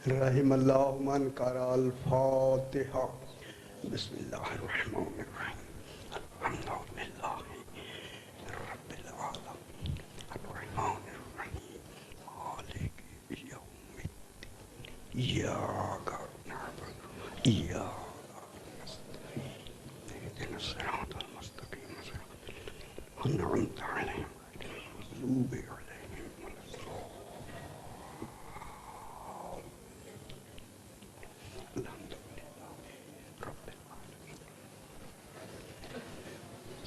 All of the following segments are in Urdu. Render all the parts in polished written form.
رحم اللہ من قرأ الفاتحہ بسم اللہ الرحمن الرحیم الحمد للہ رب العالمین الرحمن الرحیم مالک یوم الدین ایاک نعبد و ایاک نستعین اهدنا الصراط المستقیم صراط الذین انعمت علیہم غیر المغضوب علیہم ولا الضالین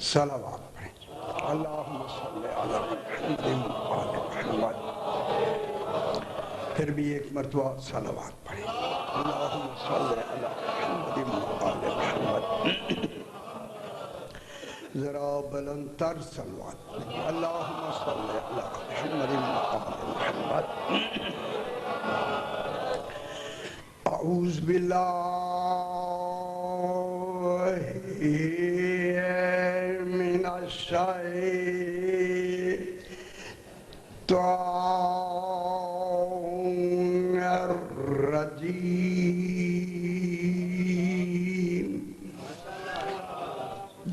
صلوات پڑھیں اللہم صلی علی محمد وآل محمد پھر بھی ایک مرتبہ صلوات پڑھیں اللہم صلی علی محمد وآل محمد ذرا بلندتر صلوات پڑھیں اللہم صلی علی محمد وآل محمد اعوذ باللہ من الشیطان الرجیم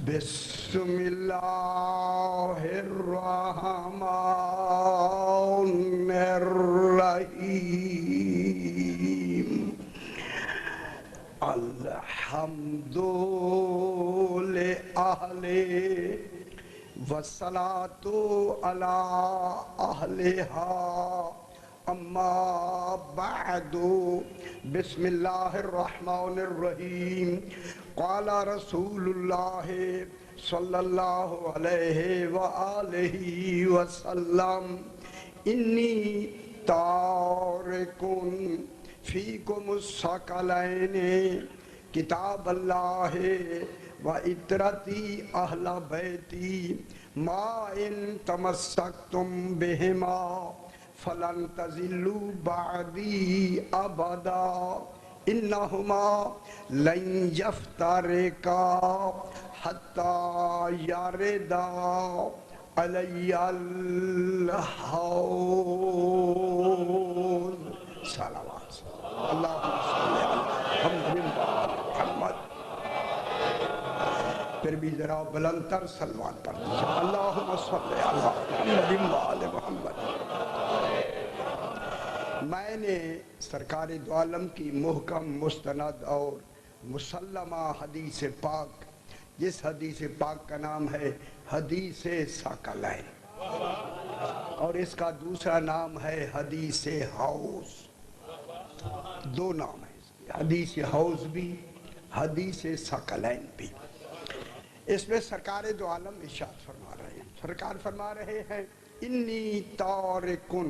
بسم اللہ الرحمن الرحیم الحمد لأہل والصلاة على أهلها اما بعد بسم اللہ الرحمن الرحیم قال رسول اللہ صلی اللہ علیہ وآلہ وسلم انی تارک فیکم الثقلین کتاب اللہ و عطرتی اہل بیتی ما ان تمسکتم بہما فلن تزلوا بعدی ابدا انہما لن یفترقا حتی یردا علی الحوض صلوات اللہم صلی علی محمد پھر بھی ذرا بلندتر صلوات پڑھ دیجئے اللہم صلی علی محمد وآل محمد میں نے سرکار دو عالم کی محکم مستند اور مسلمہ حدیث پاک جس حدیث پاک کا نام ہے حدیث ثقلین اور اس کا دوسرا نام ہے حدیث حوض دو نام ہے حدیث حوض بھی حدیث ثقلین بھی اس میں سرکار دو عالم ارشاد فرما رہے ہیں سرکار فرما رہے ہیں انی تارکن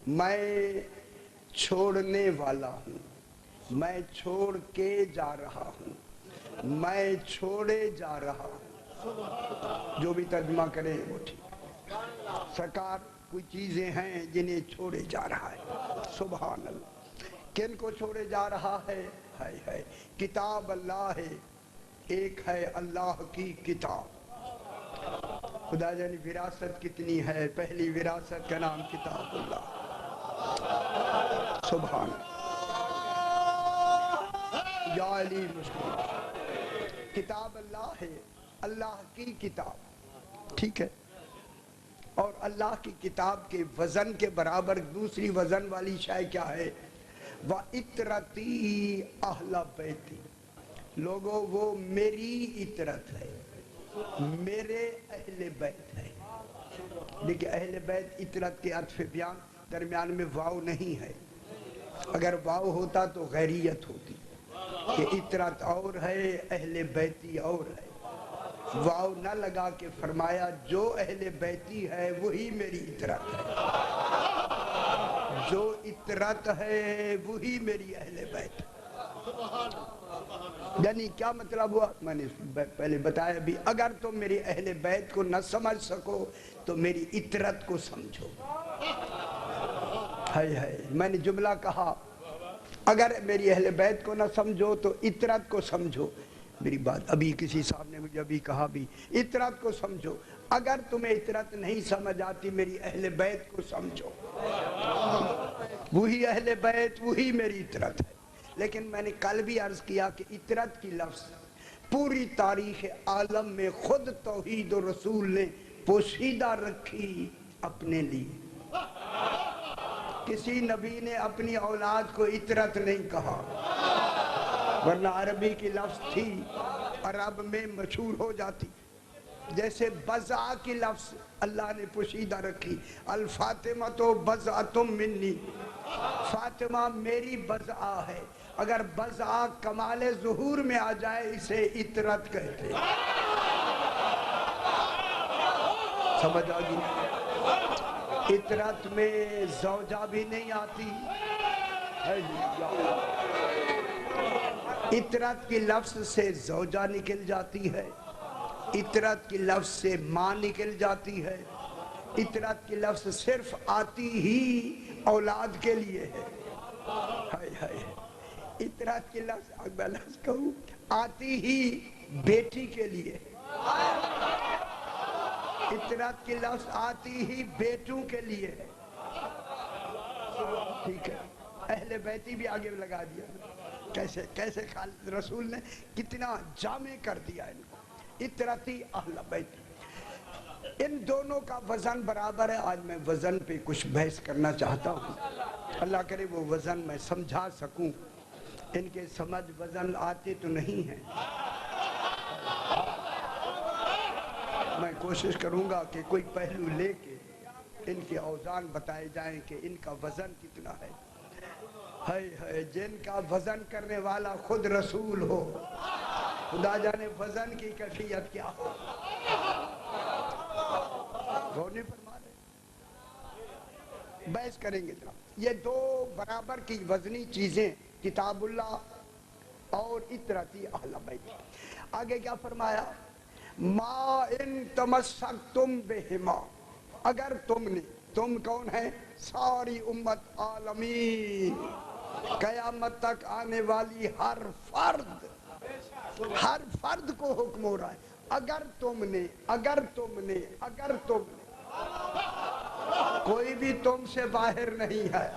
میں چھوڑنے والا ہوں میں چھوڑ کے جا رہا ہوں میں چھوڑے جا رہا ہوں جو بھی ترجمہ کرے وہ ٹھیک سرکار کوئی چیزیں ہیں جنہیں چھوڑے جا رہا ہے سبحان اللہ کن کو چھوڑے جا رہا ہے کتاب اللہ ہے ایک ہے اللہ کی کتاب خدا جانی وراثت کتنی ہے پہلی وراثت کا نام کتاب اللہ سبحان یا علی مشکل کتاب اللہ ہے اللہ کی کتاب ٹھیک ہے اور اللہ کی کتاب کے وزن کے برابر دوسری وزن والی شے کیا ہے وَإِطْرَتِي أَهْلَ بَيْتِ لوگوں وہ میری اطرت ہے میرے اہل بیت ہے لیکن اہل بیت اطرت کے عطف بیان درمیان میں واو نہیں ہے اگر واو ہوتا تو غیریت ہوتی کہ اطرت اور ہے اہل بیتی اور ہے واو نہ لگا کے فرمایا جو اہل بیتی ہے وہی میری اطرت ہے جو اطرت ہے وہی میری اہل بیت یعنی کیا مطلب ہوا میں نے پہلے بتایا بھی اگر تم میری اہل بیت کو نہ سمجھ سکو تو میری اطرت کو سمجھو میں نے جملہ کہا اگر میری اہل بیت کو نہ سمجھو تو اطرت کو سمجھو میری بات ابھی کسی صاحب نے مجھے ابھی کہا بھی اطرت کو سمجھو، اگر تمہیں اطرت نہیں سمجھ آتی میری اہل بیت کو سمجھو، وہی اہل بیت وہی میری اطرت ہے۔ لیکن میں نے کل بھی عرض کیا کہ اطرت کی لفظ پوری تاریخ عالم میں خود توحید و رسول نے پوشیدہ رکھی اپنے لیے، کسی نبی نے اپنی اولاد کو اطرت نہیں کہا، ورنہ عربی کی لفظ تھی عرب میں مشہور ہو جاتی۔ جیسے بضع کی لفظ اللہ نے پوشیدہ رکھی، الفاطمہ تو بضعتم منی، فاطمہ میری بضع ہے، اگر بضع کمال ظہور میں آ جائے اسے اطرت کہتے ہیں۔ سمجھ آگئی؟ اطرت میں زوجہ بھی نہیں آتی، اطرت کی لفظ سے زوجہ نکل جاتی ہے، اطرت کی لفظ سے ماں نکل جاتی ہے، اطرت کی لفظ صرف آتی ہی اولاد کے لیے ہے۔ ہائے ہائے، اطرت کی لفظ میں لفظ کہوں آتی ہی بیٹی کے لیے ہے، اطرت کی لفظ آتی ہی بیٹوں کے لیے ہے۔ ٹھیک ہے، اہل بیتی بھی آگے لگا دیا، کیسے خالد رسول نے کتنا جامع کر دیا ان کو، اطرتی اہل بیتی۔ ان دونوں کا وزن برابر ہے۔ آج میں وزن پہ کچھ بحث کرنا چاہتا ہوں، اللہ کرے وہ وزن میں سمجھا سکوں، ان کے سمجھ وزن آتے تو نہیں ہیں، میں کوشش کروں گا کہ کوئی پہلو لے کے ان کے اوزان بتائے جائیں کہ ان کا وزن کتنا ہے۔ ہائے ہائے، جن کا وزن کرنے والا خود رسول ہو، خدا جانے وزن کی کیفیت کیا ہو۔ غور نہیں فرما رہے، بحث کریں گے جناب۔ یہ دو برابر کی وزنی چیزیں کتاب اللہ اور اطرتی اہل بیت۔ آگے کیا فرمایا؟ ما ان تمسکتم بہما، اگر تم نے، تم کون ہے؟ ساری امت عالمین، قیامت تک آنے والی ہر فرد کو حکم ہو رہا ہے، اگر تم نے، اگر تم نے، اگر تم نے، کوئی بھی تم سے باہر نہیں ہے،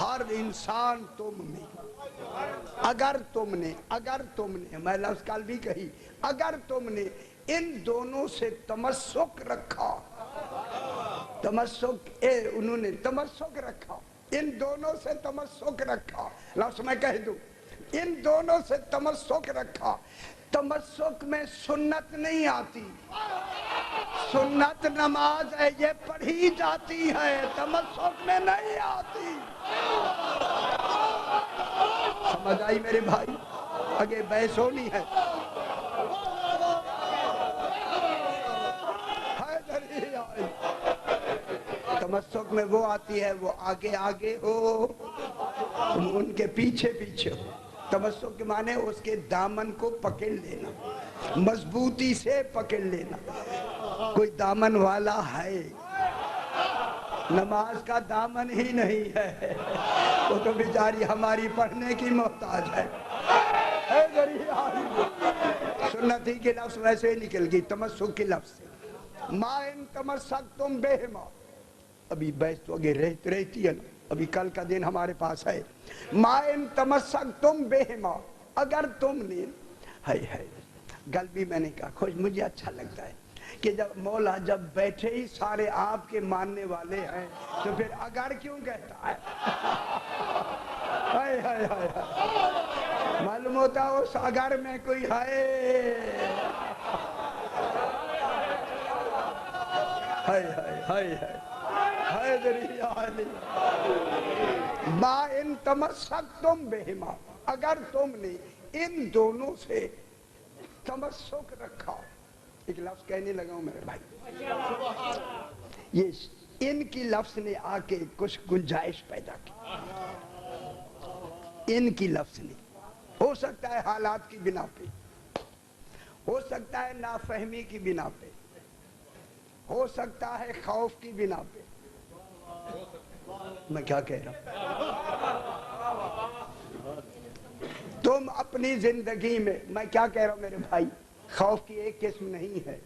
ہر انسان تم نے، اگر تم نے، اگر تم نے، میں لفظ کل بھی کہی، اگر تم نے ان دونوں سے تمسک رکھا، تمسک انہوں نے تمسک رکھا، ان دونوں سے تمسک رکھا، لفظ میں کہہ دوں، ان دونوں سے تمسک رکھا۔ تمسک میں سنت نہیں آتی، سنت نماز ہے یہ پڑھی جاتی ہے، تمسک میں نہیں آتی۔ سمجھ آئی میرے بھائی؟ آگے بحث ہونی ہے۔ تمسک میں وہ آتی ہے، وہ آگے آگے ہو، تم ان کے پیچھے پیچھے ہو۔ تمسک کے معنی اس کے دامن کو پکڑ لینا، مضبوطی سے پکڑ لینا۔ کوئی دامن والا ہے؟ نماز کا دامن ہی نہیں ہے، وہ تو بیچاری ہماری پڑھنے کی محتاج ہے۔ سنت ہی کے لفظ ویسے ہی نکل گئی تمسک کے لفظ سے۔ ما ان تمسکتم بہما، ابھی بحث تو آگے رہتی ہے نا، ابھی کل کا دن ہمارے پاس ہے۔ ما ان تمسکتم بہما، اگر تم نے، ہے گل بھی میں نے کہا خوش، مجھے اچھا لگتا ہے کہ جب مولا جب بیٹھے ہی سارے آپ کے ماننے والے ہیں تو پھر اگر کیوں کہتا ہے؟ ہائے ہائے ہائے، معلوم ہوتا اس اگر میں کوئی ہے۔ ہائے ہائے ہائے ہائے دریا علی، ما ان تمسکتم بہما، اگر تم نے ان دونوں سے تمسک رکھا۔ ایک لفظ کہنے لگا ہوں میرے بھائی، یہ ان کی لفظ نے آ کے کچھ گنجائش پیدا کی، ان کی لفظ نے، ہو سکتا ہے حالات کی بنا پہ، ہو سکتا ہے نافہمی کی بنا پہ، ہو سکتا ہے خوف کی بنا پہ، میں کیا کہہ رہا ہوں؟ تم اپنی زندگی میں کیا کہہ رہا ہوں میرے بھائی، خوف کی ایک قسم نہیں ہے،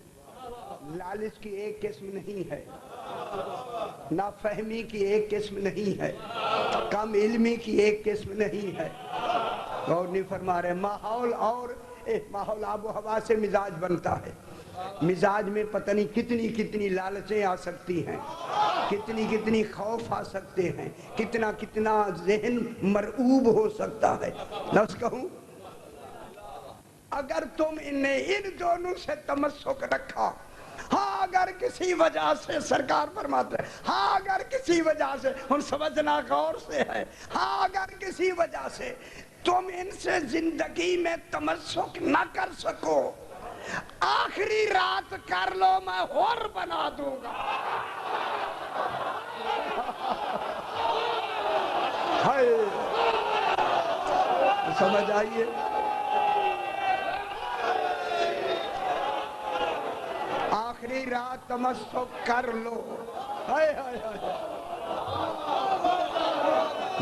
لالچ کی ایک قسم نہیں ہے، نافہمی کی ایک قسم نہیں ہے، کم علمی کی ایک قسم نہیں ہے۔ اور نہیں فرما رہے ماحول اور ماحول آب و ہوا سے مزاج بنتا ہے، مزاج میں پتہ نہیں کتنی کتنی لالچیں آ سکتی ہیں، کتنی کتنی خوف آ سکتے ہیں، کتنا کتنا ذہن مرعوب ہو سکتا ہے۔ لفظ کہوں، اگر تم ان دونوں سے تمسک رکھا، ہاں اگر کسی وجہ سے سرکار فرماتے ہیں، ہاں اگر کسی وجہ سے، ہم سمجھنا غور سے ہے، ہاں اگر کسی وجہ سے تم ان سے زندگی میں تمسک نہ کر سکو، آخری رات کر لو، میں اور بنا دوں گا۔ ہائے سمجھ آئیے، آخری رات تمسک کر لو۔ ہائے ہائے ہائے،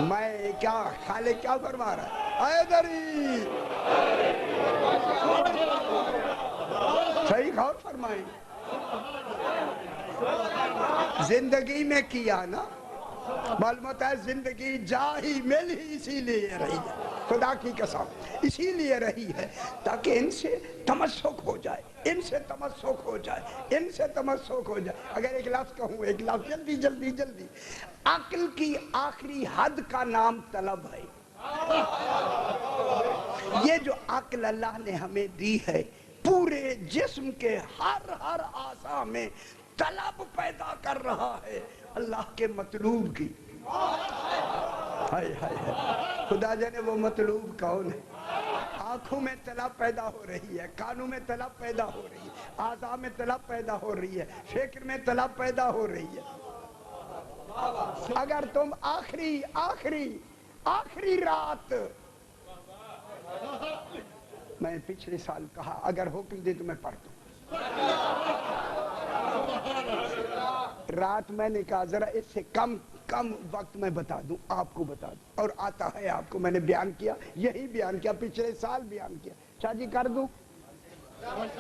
میں کیا خالق کیا فرما رہا ہے، اے دری صحیح غور فرمائیں، زندگی میں کیا نا، معلوم ہوتا ہے زندگی جا ہی مل ہی اسی لیے رہی ہے، خدا کی قسم اسی لیے رہی ہے تاکہ ان سے تمسک ہو جائے، ان سے تمسک ہو جائے، ان سے تمسک ہو جائے۔ اگر ایک لفظ کہوں، ایک لفظ جلدی جلدی جلدی، عقل کی آخری حد کا نام طلب ہے۔ یہ جو عقل اللہ نے ہمیں دی ہے، پورے جسم کے ہر اعضاء میں طلب پیدا کر رہا ہے اللہ کے مطلوب کی۔ ہائے ہائے ہائے، خدا جانے وہ مطلوب کون ہے۔ آنکھوں میں طلب پیدا ہو رہی ہے، کانوں میں طلب پیدا ہو رہی ہے، اعضاء میں طلب پیدا ہو رہی ہے، فکر میں طلب پیدا ہو رہی ہے۔ اگر تم آخری رات، میں پچھلے سال کہا اگر حکم دے تو میں پڑھ دوں، رات میں نے کہا ذرا اس سے کم وقت میں بتا دوں، آپ کو بتا دوں، اور آتا ہے آپ کو، میں نے بیان کیا، یہی بیان کیا، پچھلے سال بیان کیا، شاہ جی کر دوں۔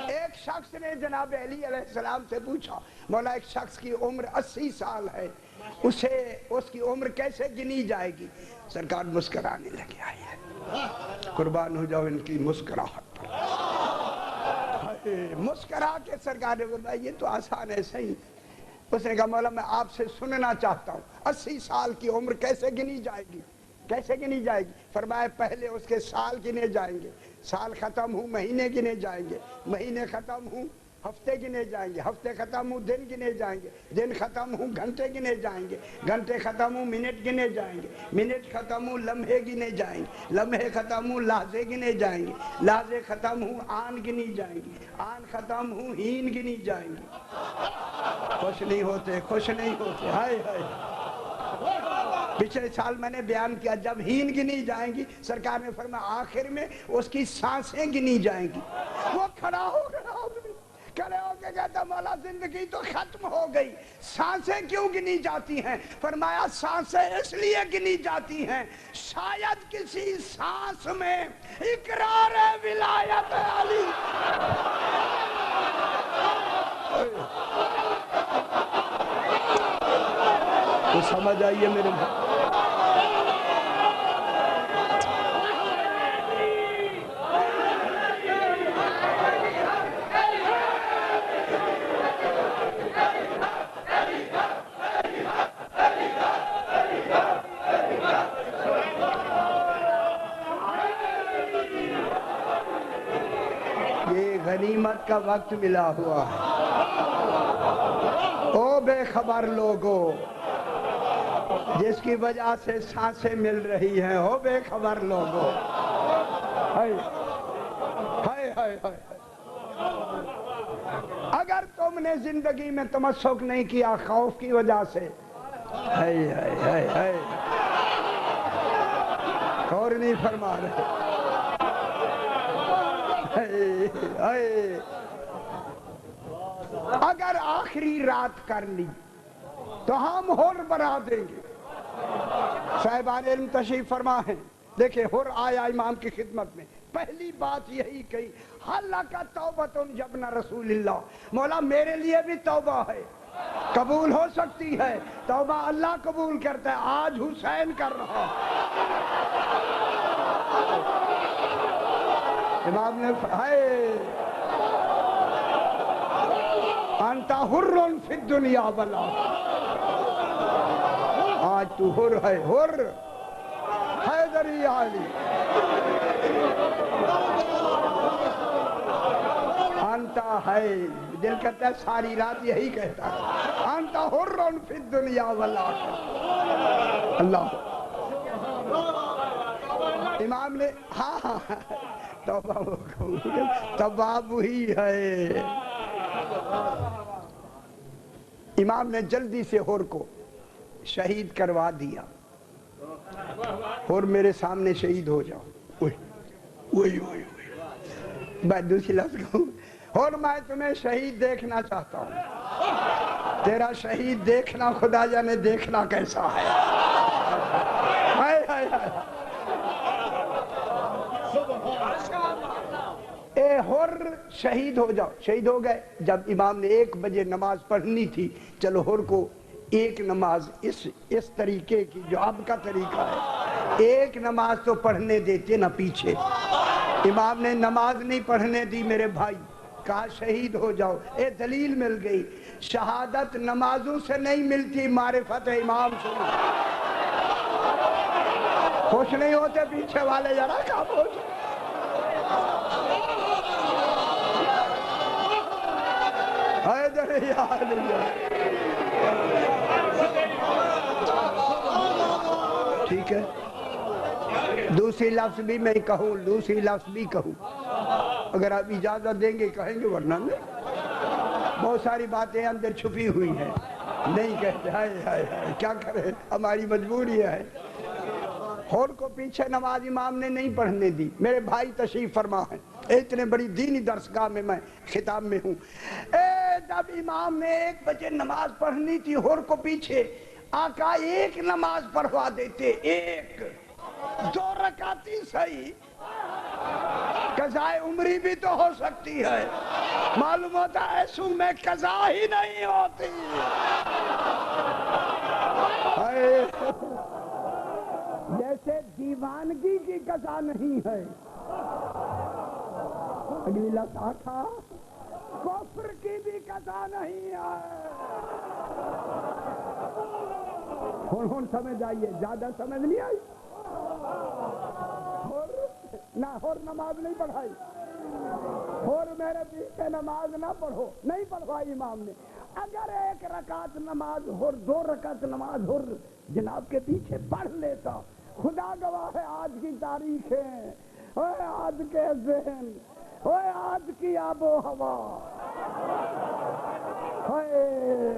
ایک شخص نے جناب علی علیہ السلام سے پوچھا، مولا ایک شخص کی عمر 80 سال ہے، اس کی عمر کیسے گنی جائے گی؟ سرکار مسکرانے لگے، آئی ہے قربان ہو جاؤ ان کی مسکراہٹ پر، مسکرا کے سرکار نے فرمایا یہ تو آسان ہے صحیح۔ اس نے کہا مولا میں آپ سے سننا چاہتا ہوں 80 سال کی عمر کیسے گنی جائے گی، کیسے گنی جائے گی؟ فرمایا پہلے اس کے سال گنے جائیں گے، سال ختم ہوں مہینے گنے جائیں گے، مہینے ختم ہوں ہفتے گنے جائیں گے، ہفتے ختم ہوں دن گنے جائیں گے، دن ختم ہوں گھنٹے گنے جائیں گے، گھنٹے ختم ہوں منٹ گنے جائیں گے، منٹ ختم ہوں لمحے گنے جائیں گے، لمحے ختم ہوں لحظے گنے جائیں گے، لحظے ختم ہوں آن گنی جائیں گی، آن ختم ہوں ہین گنی جائیں گی۔ خوش نہیں ہوتے، خوش نہیں ہوتے، ہائے ہائے۔ پچھلے سال میں نے بیان کیا جب ہین گنی جائیں گی، سرکار نے فرمایا آخر میں اس کی سانسیں گنی جائیں گی۔ وہ کھڑا ہو گیا، کھڑے ہو کے کہتا مولا زندگی تو ختم ہو گئی، سانسیں کیوں گنی جاتی ہیں؟ فرمایا سانسیں اس لیے گنی جاتی ہیں شاید کسی سانس میں اقرار ولایت علی۔ تو سمجھ آئیے میرے بھائی، یہ غنیمت کا وقت ملا ہوا ہے۔ او بے خبر لوگو جس کی وجہ سے سانسیں مل رہی ہیں، او بے خبر لوگو، ہائے ہائے ہائے ہائے۔ اگر تم نے زندگی میں تمسک نہیں کیا خوف کی وجہ سے، ہائے ہائے ہائے ہائے، اور نہیں فرما رہے، ہائے ہائے۔ اگر آخری رات کر لی تو ہم ہور بنا دیں گے۔ صاحبان علم تشریف فرما ہیں، دیکھیں حر آیا امام کی خدمت میں، پہلی بات یہی کہی، حلق توبۃ جبن رسول اللہ، مولا میرے لیے بھی توبہ ہے، قبول ہو سکتی ہے، توبہ اللہ قبول کرتا ہے، آج حسین کر رہا۔ امام نے ہے انت حر فی الدنیا والآخرہ، آج تو حر ہے، حر حیدری علی، انتا ہے، دل کرتا ہے ساری رات یہی کہتا ہے، انتا حر فی الدنیا والآخرہ۔ اللہ امام نے ہاں توبہ وہی ہے۔ امام نے جلدی سے حر کو شہید کروا دیا، حر میرے سامنے شہید ہو جاؤ۔ وہی میں دوسری لفظ کہوں، حر میں تمہیں شہید دیکھنا چاہتا ہوں، تیرا شہید دیکھنا خدا جانے دیکھنا کیسا ہے۔ اے حر شہید ہو جاؤ، شہید ہو گئے۔ جب امام نے 1 بجے نماز پڑھنی تھی، چلو حر کو ایک نماز اس طریقے کی جو اب کا طریقہ ہے، ایک نماز تو پڑھنے دیتے نہ پیچھے، امام نے نماز نہیں پڑھنے دی میرے بھائی، کہا شہید ہو جاؤ۔ اے دلیل مل گئی، شہادت نمازوں سے نہیں ملتی، معرفت امام سے۔ خوش نہیں ہوتے پیچھے والے، ذرا خاموش۔ ٹھیک ہے، دوسری لفظ بھی میں کہوں، دوسری لفظ بھی کہوں، اگر آپ اجازت دیں گے کہیں گے، ورنہ نہیں۔ بہت ساری باتیں اندر چھپی ہوئی ہیں، نہیں کہتے، ہائے کیا کریں، ہماری مجبوری ہے۔ حر کو پیچھے نماز امام نے نہیں پڑھنے دی۔ میرے بھائی تشریف فرما ہے، اتنے بڑی دینی درسگاہ میں خطاب میں ہوں۔ جب امام نے 1 بجے نماز پڑھنی تھی، حر کو پیچھے، آقا ایک نماز پڑھوا دیتے، 1 2 رکعتی صحیح، قضاء عمری بھی تو ہو سکتی ہے، معلوم ہوتا ہے ایسوں میں قضا ہی نہیں ہوتی۔ جیسے دیوانگی کی قضا نہیں ہے، اگلی لفظ آقا کفر کی بھی قضا نہیں ہے۔ ہن سمجھ آئیے، زیادہ سمجھ نہیں آئی؟ حر نماز نہیں پڑھائی، حر میرے پیچھے نماز نہ پڑھو، نہیں پڑھوائی امام نے۔ اگر 1 رکعت نماز حر، 2 رکعت نماز حر جناب کے پیچھے پڑھ لیتا، خدا گواہ ہے آج کی تاریخیں، آج کے ذہن، آج کی آب و ہوا،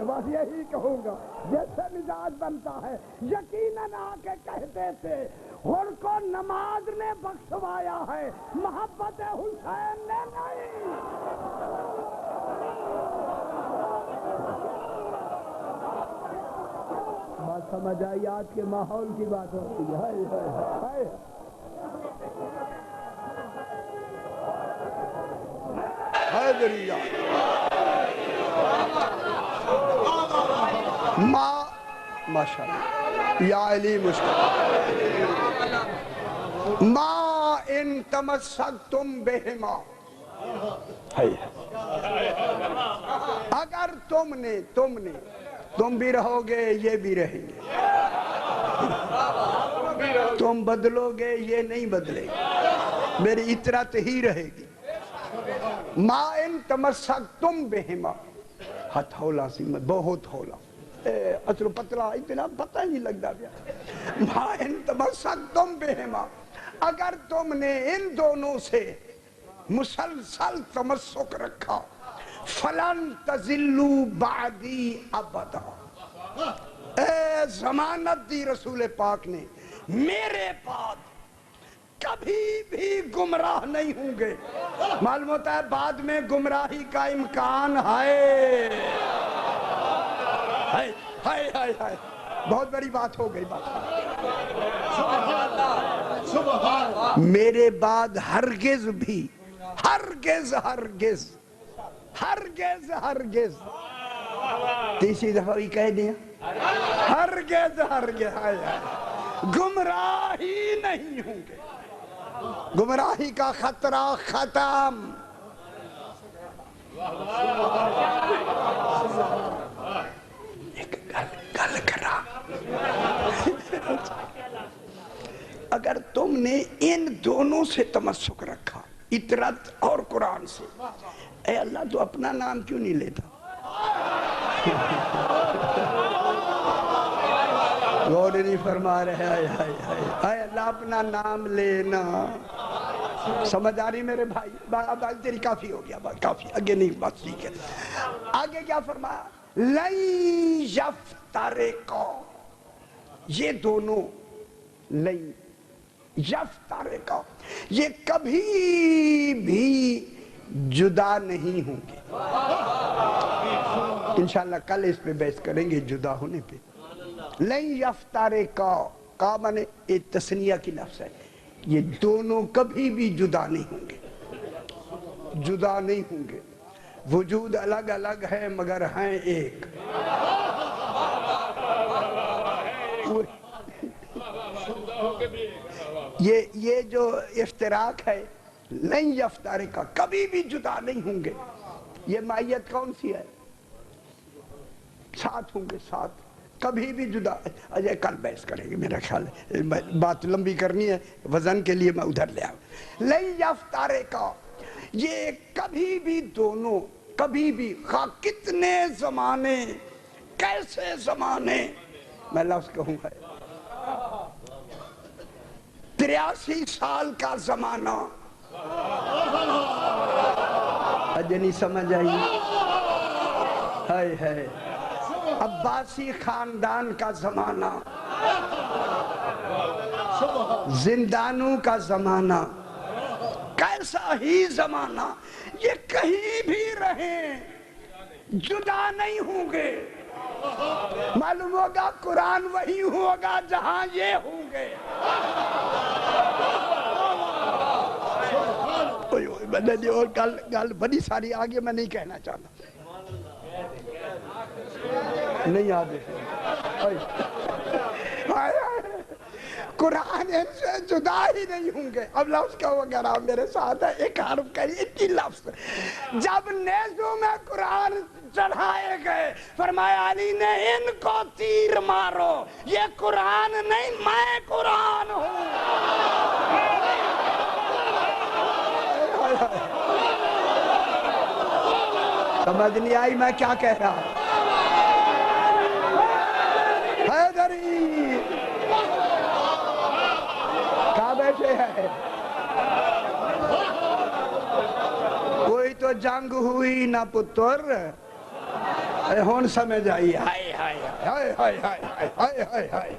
بس یہی کہوں گا، جیسے مزاج بنتا ہے۔ یقیناً آ کے کہتے تھے حر کو نماز نے بخشوایا ہے، محبت حسین نے نہیں۔ بات سمجھ آئی؟ آج کے ماحول کی بات ہوتی ہے۔ ماشاءاللہ یا علی مشکل ما ان تمسکتم بہما، اگر تم بھی رہو گے یہ بھی رہیں گے، تم بدلو گے یہ نہیں بدلے گے، میری اطرت ہی رہے گی۔ ما ان تمسکتم بہما، ہتھولا سی بہت ہولا، اصل پتلا اتنا پتہ نہیں لگتا پیا۔ ما ان تمسکتم بہما، اگر تم نے ان دونوں سے مسلسل تمسک رکھا، فلن تزلوا بعدی ابدا، اے ضمانت دی رسول پاک نے، میرے بعد کبھی بھی گمراہ نہیں ہوں گے۔ معلوم ہوتا ہے بعد میں گمراہی کا امکان ہے۔ بہت بڑی بات ہو گئی بات۔ میرے بعد ہرگز بھی، ہرگز ہرگز ہرگز ہرگز، تیسری دفعہ بھی کہہ دیا، ہرگز ہرگز گمراہ ہی نہیں ہوں گے، گمراہی کا خطرہ ختم۔ ایک گل کرا، اگر تم نے ان دونوں سے تمسک رکھا، اطرت اور قرآن سے، اے اللہ تو اپنا نام کیوں نہیں لیتا؟ غور نہیں فرما رہے، اے اللہ اپنا نام لینا۔ سمجھ آ رہی میرے بھائی؟ بھائی تیری کافی ہو گیا، کافی، آگے نہیں، بات ٹھیک ہے۔ آگے کیا فرمایا؟ لَن یفترقا، یہ دونوں لَن یفترقا، یہ کبھی بھی جدا نہیں ہوں گے۔ انشاءاللہ کل اس پہ بحث کریں گے جدا ہونے پہ۔ لَن یفترقا، کا مانے ایک تثنیہ کی لفظ ہے، یہ دونوں کبھی بھی جدا نہیں ہوں گے، جدا نہیں ہوں گے۔ وجود الگ الگ ہے مگر ہیں ایک۔ یہ جو افتراق ہے، لن یفترقا، کبھی بھی جدا نہیں ہوں گے، یہ مائیت کون سی ہے؟ ساتھ ہوں گے، ساتھ، کبھی بھی جدا۔ اجے کل بحث کریں گے، میرا خیال ہے بات لمبی کرنی ہے، وزن کے لیے میں ادھر لے آؤں۔ لن یفترقا، یہ کبھی بھی دونوں، کبھی بھی، خواہ کتنے زمانے، کیسے زمانے، میں لفظ کہوں گا 83 سال کا زمانہ، اجے نہیں سمجھ آئی؟ ہائے ہائے، عباسی خاندان کا زمانہ، زندانوں کا زمانہ، کیسا ہی زمانہ، یہ کہیں بھی رہیں جدا نہیں ہوں گے۔ معلوم ہوگا قرآن وہی ہوگا جہاں یہ ہوں گے۔ اور گل بڑی ساری آگے میں نہیں کہنا چاہتا، نہیں آگے۔ قرآن ان سے جدا ہی نہیں ہوں گے۔ اب لفظ کا وغیرہ میرے ساتھ ہے، ایک حرف کا اتنی لفظ۔ جب نیزوں میں قرآن چڑھائے گئے، فرمایا علی نے ان کو تیر مارو، یہ قرآن نہیں، میں قرآن ہوں۔ سمجھ نہیں آئی میں کیا کہہ رہا؟ حیدری کہاں بیٹھے ہیں؟ کوئی تو جنگ ہوئی نہ پتر، ہون سمجھ آئی۔ ہائے ہائے ہائے ہائے ہائے ہائے ہائے ہائے،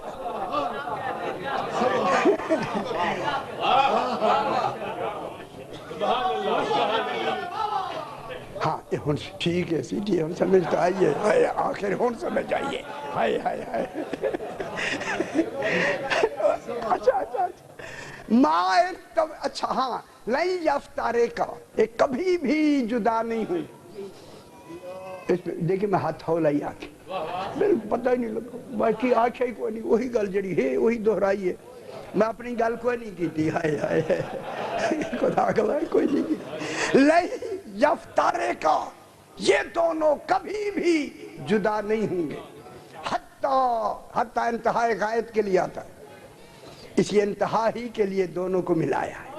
ہاں ہون ٹھیک ہے، سیٹھی ہون سمجھ تو آئیے، آخر ہون سمجھ آئیے۔ ہائے ہائے ہائے، اچھا اچھا اچھا، اچھا ہاں، لن یفترقا، ایک کبھی بھی جدا نہیں ہوئی۔ دیکھیں میں ہاتھ ہو لائی آنکھیں، پتہ ہی نہیں لگا، باقی آنکھیں ہی کوئی نہیں، وہی گل جڑی ہے وہی دہرائی ہے، میں اپنی گل کوئی نہیں کی تھی۔ ہائے ہائے، خدا گواہ کوئی نہیں کی۔ لن یفترقا، یہ دونوں کبھی بھی جدا نہیں ہوں گے، حتیٰ انتہائی غایت کے لیے آتا ہے، اسی انتہا ہی کے لیے دونوں کو ملایا ہے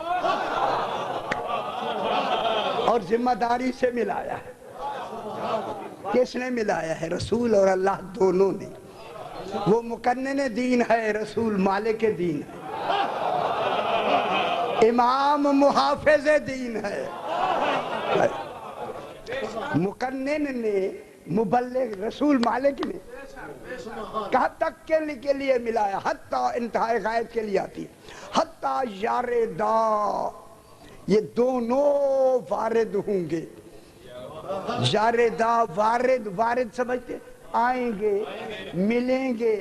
اور ذمہ داری سے ملایا ہے۔ کس نے ملایا ہے؟ رسول اور اللہ دونوں نے۔ وہ مقنن دین ہے، رسول مالک دین ہے، امام محافظ دین ہے۔ مقنن نے، مبلغ رسول مالک نے کہاں تک کے لیے ملایا؟ حتیٰ انتہائی غایت کے لیے آتی ہے، حتیٰ یاردا، یہ دونوں وارد ہوں گے۔ یاردا، وارد، وارد سمجھتے؟ آئیں گے، ملیں گے،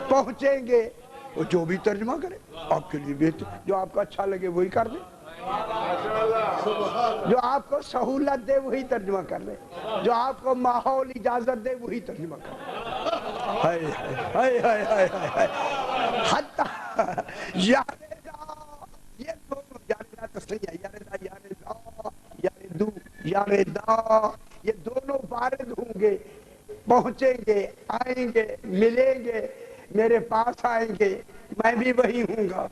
پہنچیں گے، وہ جو بھی ترجمہ کرے۔ آپ کے لیے بہتر، جو آپ کو اچھا لگے وہی کر دیں، جو آپ کو سہولت دے وہی ترجمہ کر لیں، جو آپ کو ماحول اجازت دے وہی ترجمہ کر لیں۔ ہائے ہائے ہائے ہائے ہائے، حتی یاردا، یہ دونوں یاردا تسلیہ، یاردا یاردا یاردو یاردا، یہ دونوں وارد ہوں گے، پہنچیں گے، آئیں گے، ملیں گے، میرے پاس آئیں گے، میں بھی وہی ہوں گا۔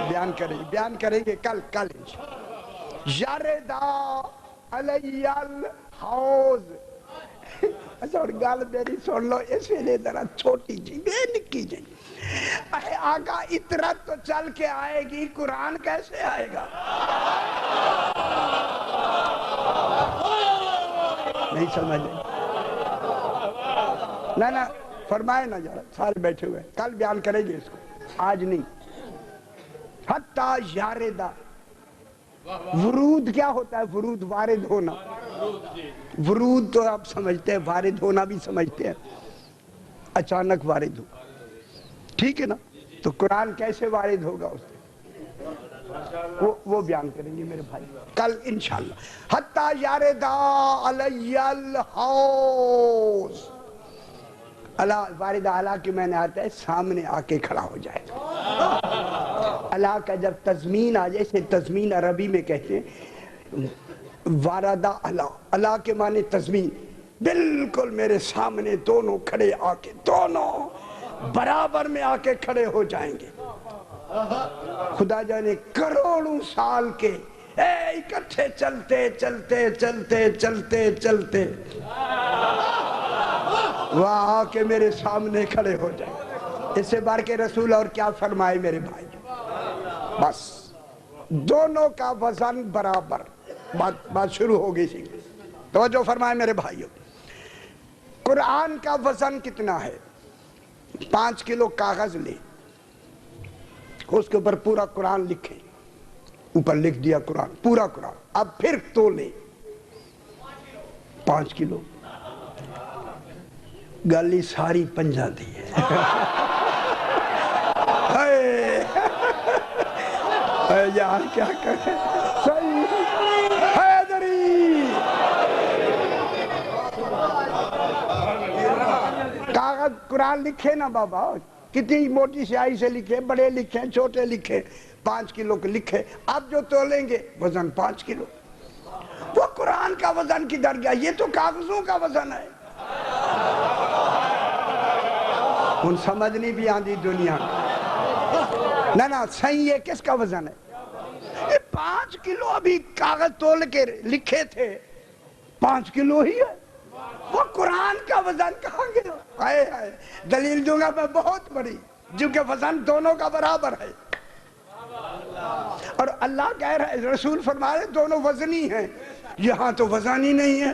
بیان کریں گے کل یاردا علی الحوض۔ اچھا اور گال میری سن لو، اس ویلے ذرا چھوٹی جی بے نکی جی، اے آقا اطرت تو چل کے آئے گی، قرآن کیسے آئے گا؟ نہیں سمجھ نہ فرمائے نہ جا، سارے بیٹھے ہوئے، کل بیان کریں گے اس کو، آج نہیں۔ حتی یاردا، ورود کیا ہوتا ہے؟ ورود وارد ہونا، ورود تو آپ سمجھتے ہیں، وارد ہونا بھی سمجھتے ہیں، اچانک وارد ہو، ٹھیک ہے نا؟ تو قرآن کیسے وارد ہوگا اس میں وہ بیان کریں گے میرے بھائی کل انشاءاللہ۔ حتی یاردا علی الحوض، اللہ واردہ اللہ کی میں نے آتا ہے سامنے آ کے کھڑا ہو جائے گا۔ اللہ کا جب تضمین آ جائے، اسے تضمین عربی میں کہتے ہیں واردہ اللہ، اللہ کے معنی تضمین، بالکل میرے سامنے دونوں کھڑے آ کے، دونوں برابر میں آ کے کھڑے ہو جائیں گے۔ خدا جانے کروڑوں سال کے اکٹھے چلتے چلتے چلتے چلتے چلتے وہاں آ کے میرے سامنے کھڑے ہو جائیں۔ اس سے بار کے رسول اور کیا فرمائے میرے بھائی؟ بس دونوں کا وزن برابر، بات شروع ہو گئی سی۔ توجہ فرمائے میرے بھائیوں، قرآن کا وزن کتنا ہے؟ 5 کلو کاغذ لے، اس کے اوپر پورا قرآن لکھے، اوپر لکھ دیا قرآن، پورا قرآن، اب پھر تو لے 5 کلو، گالی ساری پنجا دی ہے۔ یار کیا کرے، صحیح حیدری، کاغذ قرآن لکھے نا بابا، کتنی موٹی سیاہی سے لکھے، بڑے لکھے چھوٹے لکھے، 5 کلو کے لکھے، اب جو تولیں گے وزن 5 کلو۔ وہ قرآن کا وزن کدھر گیا؟ یہ تو کاغذوں کا وزن ہے۔ ان سمجھنی بھی آندھی دنیا نہ صحیح ہے، کس کا وزن ہے؟ 5 کلو ابھی کاغذ تول کے لکھے تھے، 5 کلو ہی ہے۔ وہ قرآن کا وزن کہاں گیا؟ آئے آئے دلیل دوں گا میں بہت بڑی، جو کہ وزن دونوں کا برابر ہے۔ اور اللہ کہہ رہا ہے، رسول فرما رہے دونوں وزنی ہیں، یہاں تو وزن ہی نہیں ہے۔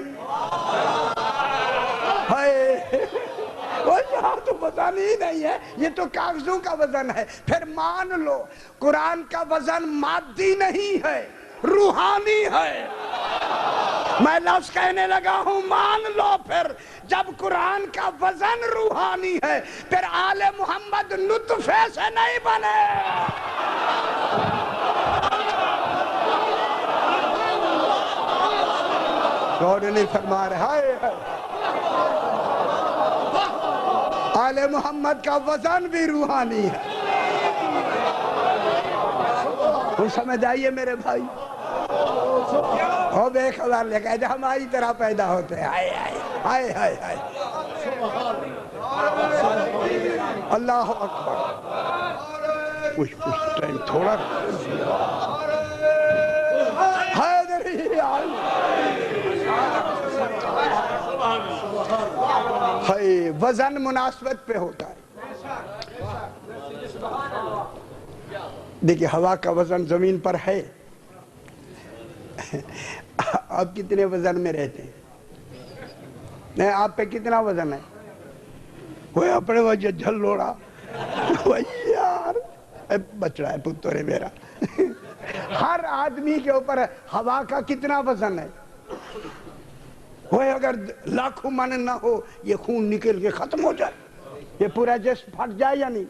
یہاں تو وزن ہی نہیں ہے، یہ تو کاغذوں کا وزن ہے۔ پھر مان لو قرآن کا وزن مادی نہیں ہے، روحانی ہے۔ میں لفظ کہنے لگا ہوں، مان لو پھر جب قرآن کا وزن روحانی ہے، پھر آل محمد نطفے سے نہیں بنے۔ غور نہیں فرما رہے، ہائے آل محمد کا وزن بھی روحانی ہے۔ وہ سمجھ آئیے میرے بھائی، او بے خبر لے کہتے ہماری طرح پیدا ہوتے ہیں، ہائے ہائے ہائے ہائے، اللہ اکبر۔ کچھ ٹائم تھوڑا وزن مناسبت پہ ہوتا ہے۔ دیکھیں ہوا کا وزن زمین پر ہے، آپ کتنے وزن میں رہتے ہیں؟ نہیں آپ پہ کتنا وزن ہے؟ کوئی اپنے وجہ جھل لوڑا، وہی یار بچ رہا ہے پتر ہے میرا۔ ہر آدمی کے اوپر ہوا کا کتنا وزن ہے؟ وہ اگر لاکھوں من نہ ہو یہ خون نکل کے ختم ہو جائے, یہ پورا جسم پھٹ جائے یا نہیں؟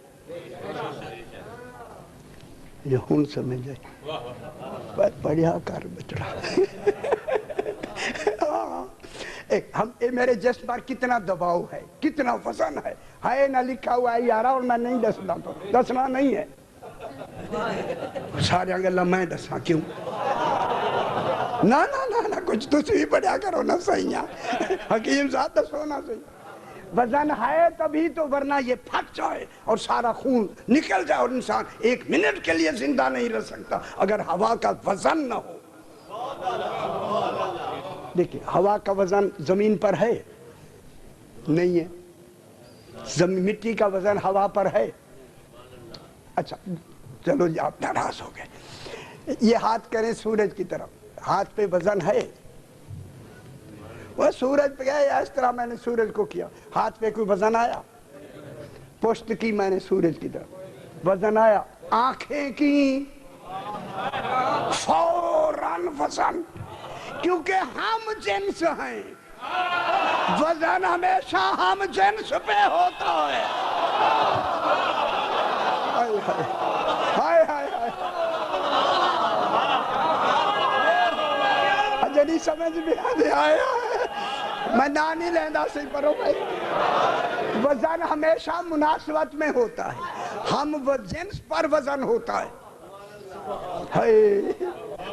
یہ خون سمجھ جائے بڑھیا کر بچڑا. ہم میرے جسم پر کتنا دباؤ ہے, کتنا وزن ہے نہ لکھا ہوا ہے یارا, اور میں نہیں دسنا, تو دسنا نہیں ہے. سارے گلا میں دسا کیوں؟ نہ کچھ تو بھی پڑھیا کرو نا صحیح ہے. حکیم صاحب دسو نا صحیح. وزن ہے تبھی تو, ورنہ یہ پھٹ جائے اور سارا خون نکل جائے اور انسان ایک منٹ کے لیے زندہ نہیں رہ سکتا اگر ہوا کا وزن نہ ہو. دیکھیں ہوا کا وزن زمین پر ہے نہیں ہے, مٹی کا وزن ہوا پر ہے. اچھا چلو جی آپ ناراض ہو گئے. یہ ہاتھ کریں سورج کی طرف, ہاتھ پہ وزن ہے؟ وہ سورج پہ گئے, اس طرح میں نے سورج کو کیا, ہاتھ پہ کوئی وزن آیا؟ پشت کی میں نے سورج کی طرف, وزن آیا. آنکھیں کی فوراً وزن, کیونکہ ہم جنس ہیں, وزن ہمیشہ ہم جنس پہ ہوتا ہے. ہائے ہائے ہائے, جنی سمجھ بھی آیا, میں نانی لیندہ سے پڑھو بھائی. وزن ہمیشہ مناسبت میں ہوتا ہے, ہم جنس پر وزن ہوتا ہے.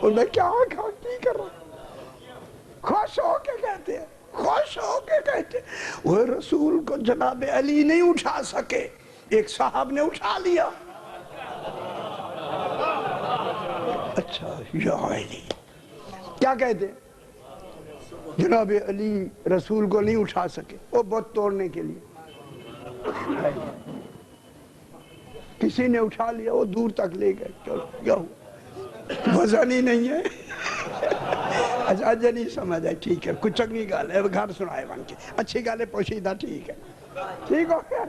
اور میں کیا کی کر رہا, خوش ہو کے کہتے ہیں, خوش ہو کے کہتے ہیں. وہ رسول کو جناب علی نہیں اٹھا سکے, ایک صاحب نے اٹھا لیا. اچھا یا علی کیا کہتے ہیں؟ جناب علی رسول کو نہیں اٹھا سکے, وہ بت توڑنے کے لیے. کسی نے اٹھا لیا, وہ دور تک لے گئے. چلو کیا ہوا, وزن ہی نہیں ہے. اچھا نہیں سمجھ آئے, ٹھیک ہے, کچھ چنگی گال ہے, گھر سنائے بن کے, اچھی گال ہے پوشیدہ, ٹھیک ہے, ٹھیک ہو گیا.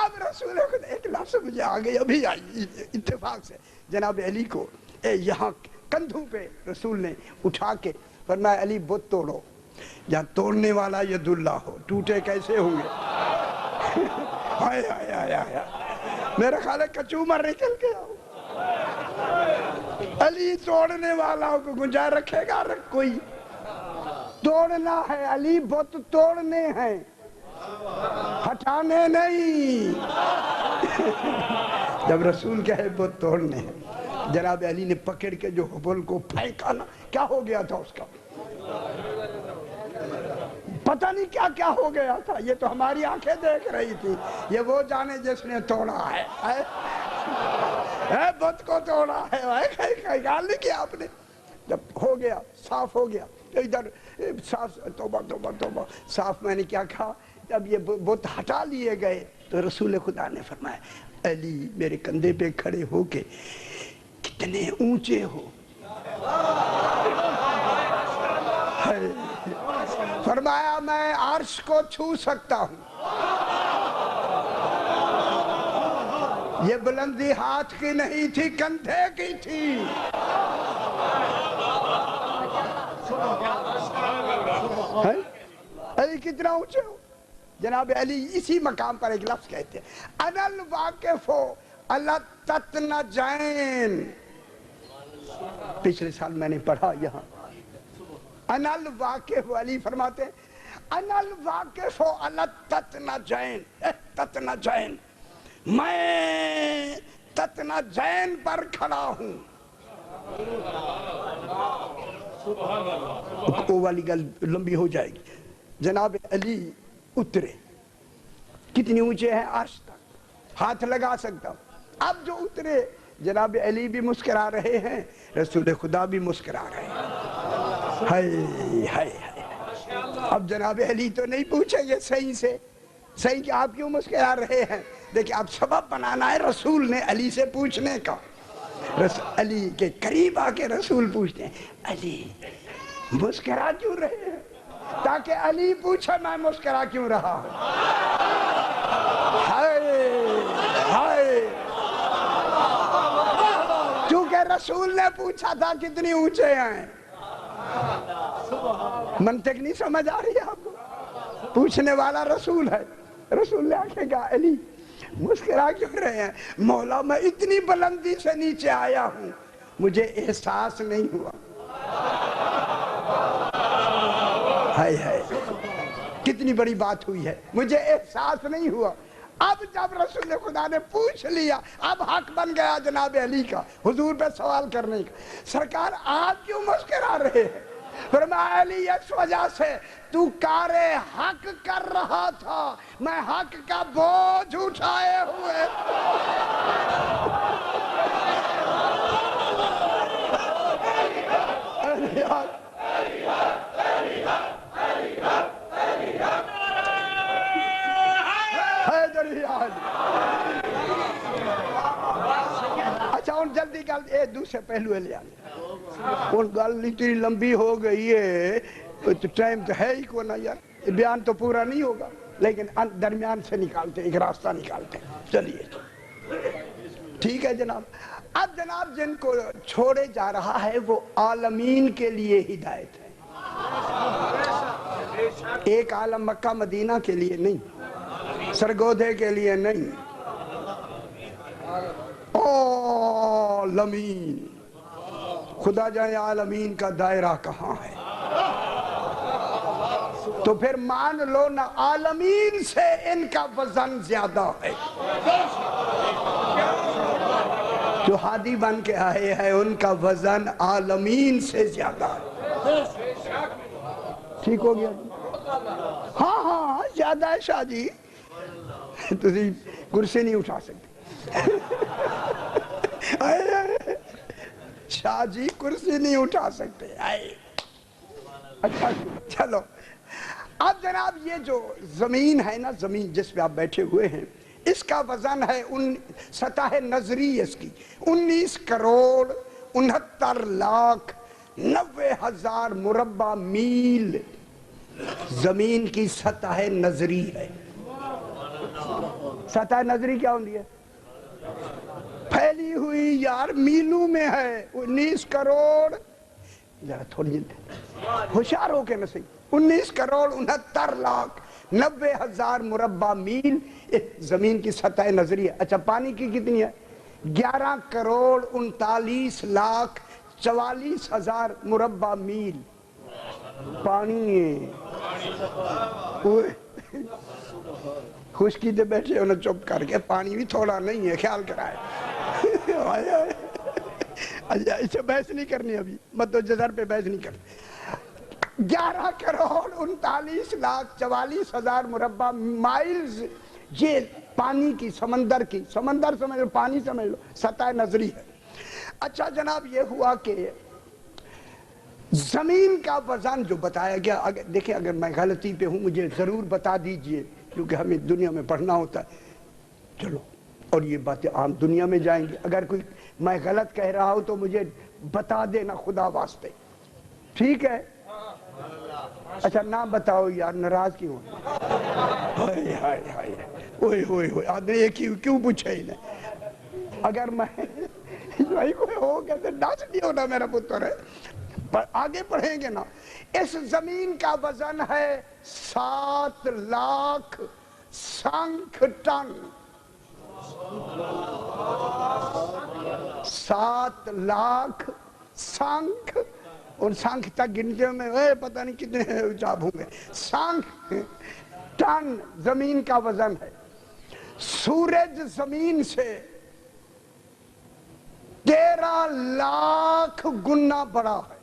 اب رسول خدا ایک لفظ مجھے آگے ابھی آئی اتفاق سے, جناب علی کو یہاں کندھوں پہ رسول نے اٹھا کے فرمایا علی بت توڑو, یا توڑنے والا ید اللہ ہو, ٹوٹے کیسے ہوں گے؟ ہائے ہائے ہائے ہائے, میرا خیال ہے کچومر نکل گیا. علی توڑنے والا کو گنجائے رکھے گا کوئی؟ توڑنا ہے علی, بت توڑنے ہیں, ہٹانے نہیں. جب رسول کہے بت توڑنے ہیں, جناب علی نے پکڑ کے جو حبل کو پھینکا نا, کیا ہو گیا تھا اس کا پتہ نہیں کیا کیا ہو گیا تھا. یہ تو ہماری آنکھیں دیکھ رہی تھی, یہ وہ جانے جس نے توڑا ہے. بت کو توڑا ہے, خیال نہیں کیا آپ نے. جب ہو گیا, صاف ہو گیا, ادھر صاف, توبہ توبہ توبہ, صاف. میں نے کیا کہا, جب یہ بت ہٹا لیے گئے تو رسول خدا نے فرمایا علی میرے کندھے پہ کھڑے ہو کے کتنے اونچے ہو. فرمایا میں عرش کو چھو سکتا ہوں. یہ بلندی ہاتھ کی نہیں تھی, کندھے کی تھی. علی کتنا اونچے ہو. جناب علی اسی مقام پر ایک لفظ کہتے ہیں, انا الواقف اللہ تتنجین. پچھلے سال میں نے پڑھا یہاں, انا الواقف, علی فرماتے ہیں انا الواقف اللہ تتنجین. تتنجین, میں تتنجین پر کھڑا ہوں. وہ والی گل لمبی ہو جائے گی. جناب علی اترے, کتنی اونچے ہیں, عرش تک ہاتھ لگا سکتا. اب جو اترے, جناب علی بھی مسکرا رہے ہیں, رسول خدا بھی مسکرا رہے ہیں. ہائے ہائے ہائے. اب جناب علی تو نہیں پوچھیں گے صحیح سے, صحیح کہ آپ کیوں مسکرا رہے ہیں. دیکھیں اب سبب بنانا ہے رسول نے علی سے پوچھنے کا. علی کے قریب آ کے رسول پوچھتے ہیں علی مسکرا کیوں رہے ہیں, تاکہ علی پوچھے میں مسکرا کیوں رہا ہوں. ہائے ہائے, کیونکہ رسول نے پوچھا تھا کتنی اونچے ہیں. منطق نہیں سمجھ آ رہی ہے آپ کو؟ پوچھنے والا رسول ہے، رسول نے آنکھیں کہا علی مسکرا کیوں رہے ہیں؟ مولا میں اتنی بلندی سے نیچے آیا ہوں، مجھے احساس نہیں ہوا۔ ہائے ہائے کتنی بڑی بات ہوئی ہے، مجھے احساس نہیں ہوا۔ اب جب رسول خدا نے پوچھ لیا، اب حق بن گیا جناب علی کا حضور پہ سوال کرنے کا۔ سرکار آپ کیوں مسکرا رہے ہیں؟ فرمایا علی اس وجہ سے تو کار حق کر رہا تھا، میں حق کا بوجھ اٹھائے ہوئے۔ اچھا ان جلدی گل ایک دوسرے پہلو لے آنے، ان گل اتنی لمبی ہو گئی ہے، ٹائم تو ہے ہی کو نا یار، بیان تو پورا نہیں ہوگا، لیکن درمیان سے نکالتے ایک راستہ نکالتے ہیں۔ چلیے ٹھیک ہے جناب۔ اب جناب جن کو چھوڑے جا رہا ہے وہ عالمین کے لیے ہدایت ہے، ایک عالم مکہ مدینہ کے لیے نہیں، سرگودھے کے لیے نہیں، عالمین۔ خدا جانے عالمین کا دائرہ کہاں ہے؟ تو پھر مان لو نا عالمین سے ان کا وزن زیادہ ہے، جو ہادی بن کے آئے ہیں ان کا وزن عالمین سے زیادہ ہے۔ ٹھیک ہو گیا؟ ہاں ہاں زیادہ ہے شاہ جی، تسی کرسی نہیں اٹھا سکتے شاہ جی کرسی نہیں اٹھا سکتے۔ اچھا چلو اب جناب یہ جو زمین ہے نا، زمین جس پہ آپ بیٹھے ہوئے ہیں، اس کا وزن ہے سطح نظری اس کی 19 کروڑ 69 لاکھ 90,000 مربع میل زمین کی سطح نظری ہے۔ سطح نظری کیا ہوتی ہے؟ پھیلی ہوئی یار میلوں میں ہے، 19 کروڑ، ذرا تھوڑی ہوشیار ہو کے نہ صحیح، 19 کروڑ 69 لاکھ 90,000 مربع میل زمین کی سطح نظری ہے۔ اچھا پانی کی کتنی ہے؟ 11 کروڑ 39 لاکھ 44,000 مربع میل پانی ہے۔ خشکی دے بیٹھے انہیں چپ کر کے، پانی بھی تھوڑا نہیں ہے، خیال کرائے۔ اچھا اسے بحث نہیں کرنی، ابھی مد و جزر پہ بحث نہیں کرنی۔ 11 کروڑ 39 لاکھ 44,000 مربع مائلز یہ پانی کی، سمندر کی، سمندر سمجھ لو پانی سمجھ لو، سطح نظری ہے۔ اچھا جناب یہ ہوا کہ زمین کا وزن جو بتایا گیا، دیکھیں اگر میں غلطی پہ ہوں مجھے ضرور بتا دیجئے، کیونکہ ہمیں دنیا میں پڑھنا ہوتا ہے۔ چلو اور یہ باتیں عام دنیا میں جائیں گی، اگر کوئی میں غلط کہہ رہا ہوں تو مجھے بتا دینا خدا واسطے، ٹھیک ہے؟ اچھا نہ بتاؤ یار، ناراض کیوں؟ ہائے ہائے ہائے اوئے ہوئے ہوئے آدھے یہ کیوں پوچھے ہی نہیں؟ اگر میں بھائی کوئی ہو گیا تو ڈاچ نہیں ہونا میرا پتر ہے، پر آگے پڑھیں گے نا۔ اس زمین کا وزن ہے 7 لاکھ سنکھ ٹن، 7 لاکھ سنکھ، اور سنکھ تک گنتے میں پتہ نہیں کتنے چاب ہوں گے، سنکھ ٹن زمین کا وزن ہے۔ سورج زمین سے 13 لاکھ گنا بڑا ہے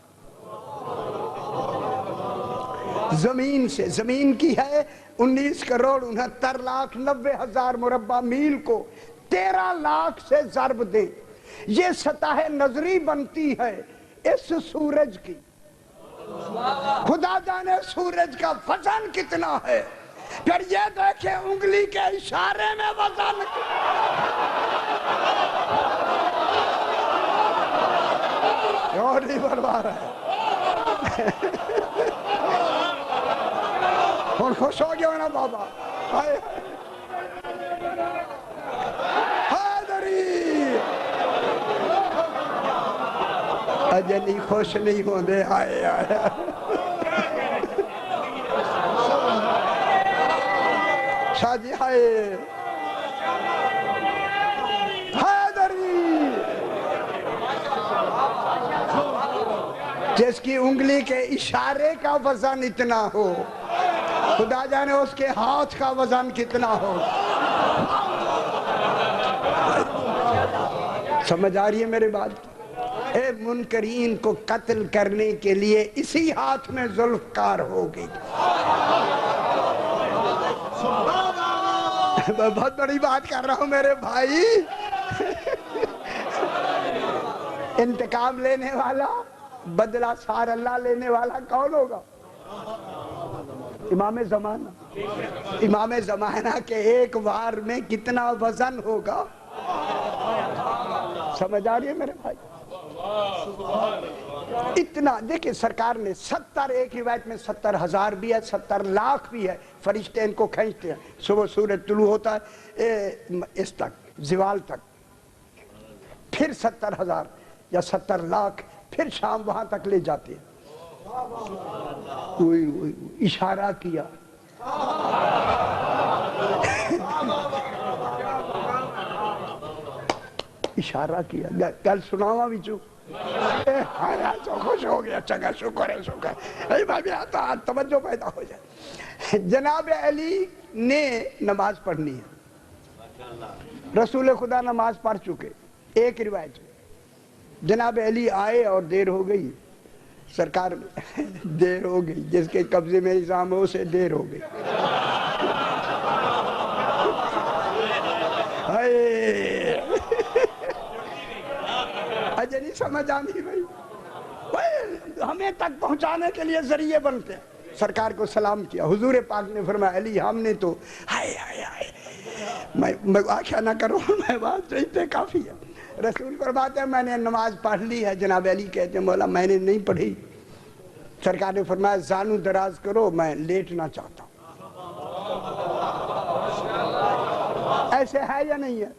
زمین سے۔ زمین کی ہے 19 کروڑ 69 لاکھ 90,000 مربع میل کو 13 لاکھ سے ضرب دیں، یہ سطح نظری بنتی ہے اس سورج کی۔ خدا جانے سورج کا وزن کتنا ہے، پھر یہ دیکھیں انگلی کے اشارے میں وزن اور نہیں برباد ہے۔ اور خوش ہو گیا نا بابا، حیدری اجے نہیں خوش نہیں ہوندے آئے آئے شاہ جی ہائے حیدری جس کی انگلی کے اشارے کا وزن اتنا ہو خدا جانے اس کے ہاتھ کا وزن کتنا ہو سمجھ آ رہی ہے میری بات اے منکرین کو قتل کرنے کے لیے اسی ہاتھ میں ذوالفقار ہوگی میں بہت بڑی بات کر رہا ہوں میرے بھائی انتقام لینے والا بدلہ سار اللہ لینے والا کون ہوگا امام زمانہ امام زمانہ کے ایک وار میں کتنا وزن ہوگا سمجھ آ رہی ہے میرے بھائی اتنا دیکھیں سرکار نے 70 ایک روایت میں 70,000 بھی ہے 70 لاکھ بھی ہے فرشتے ان کو کھینچتے ہیں صبح سورج طلوع ہوتا ہے اس تک زوال تک پھر 70,000 یا 70 لاکھ پھر شام وہاں تک لے جاتے ہیں اشارہ کیا اشارہ کیا گل سناوا بھی چو خوش ہو گیا چنگا شکر ہے توجہ پیدا ہو جائے جناب علی نے نماز پڑھنی ہے رسول خدا نماز پڑھ چکے ایک روایت جناب علی آئے اور دیر ہو گئی سرکار دیر ہو گئی جس کے قبضے میں نظام ہو اسے دیر ہو گئی اجے نہیں سمجھ آنی بھائی ہمیں تک پہنچانے کے لیے ذریعے بنتے ہیں سرکار کو سلام کیا حضور پاک نے فرمایا علی ہم نے تو ہائے ہائے ہائے میں واقعہ نہ کروں میں بات چاہتے کافی ہے رسول فرماتے ہیں میں نے نماز پڑھ لی ہے جناب علی کہتے ہیں مولا میں نے نہیں پڑھی سرکار نے فرمایا زانو دراز کرو میں لیٹنا چاہتا ہوں ایسے ہے یا نہیں ہے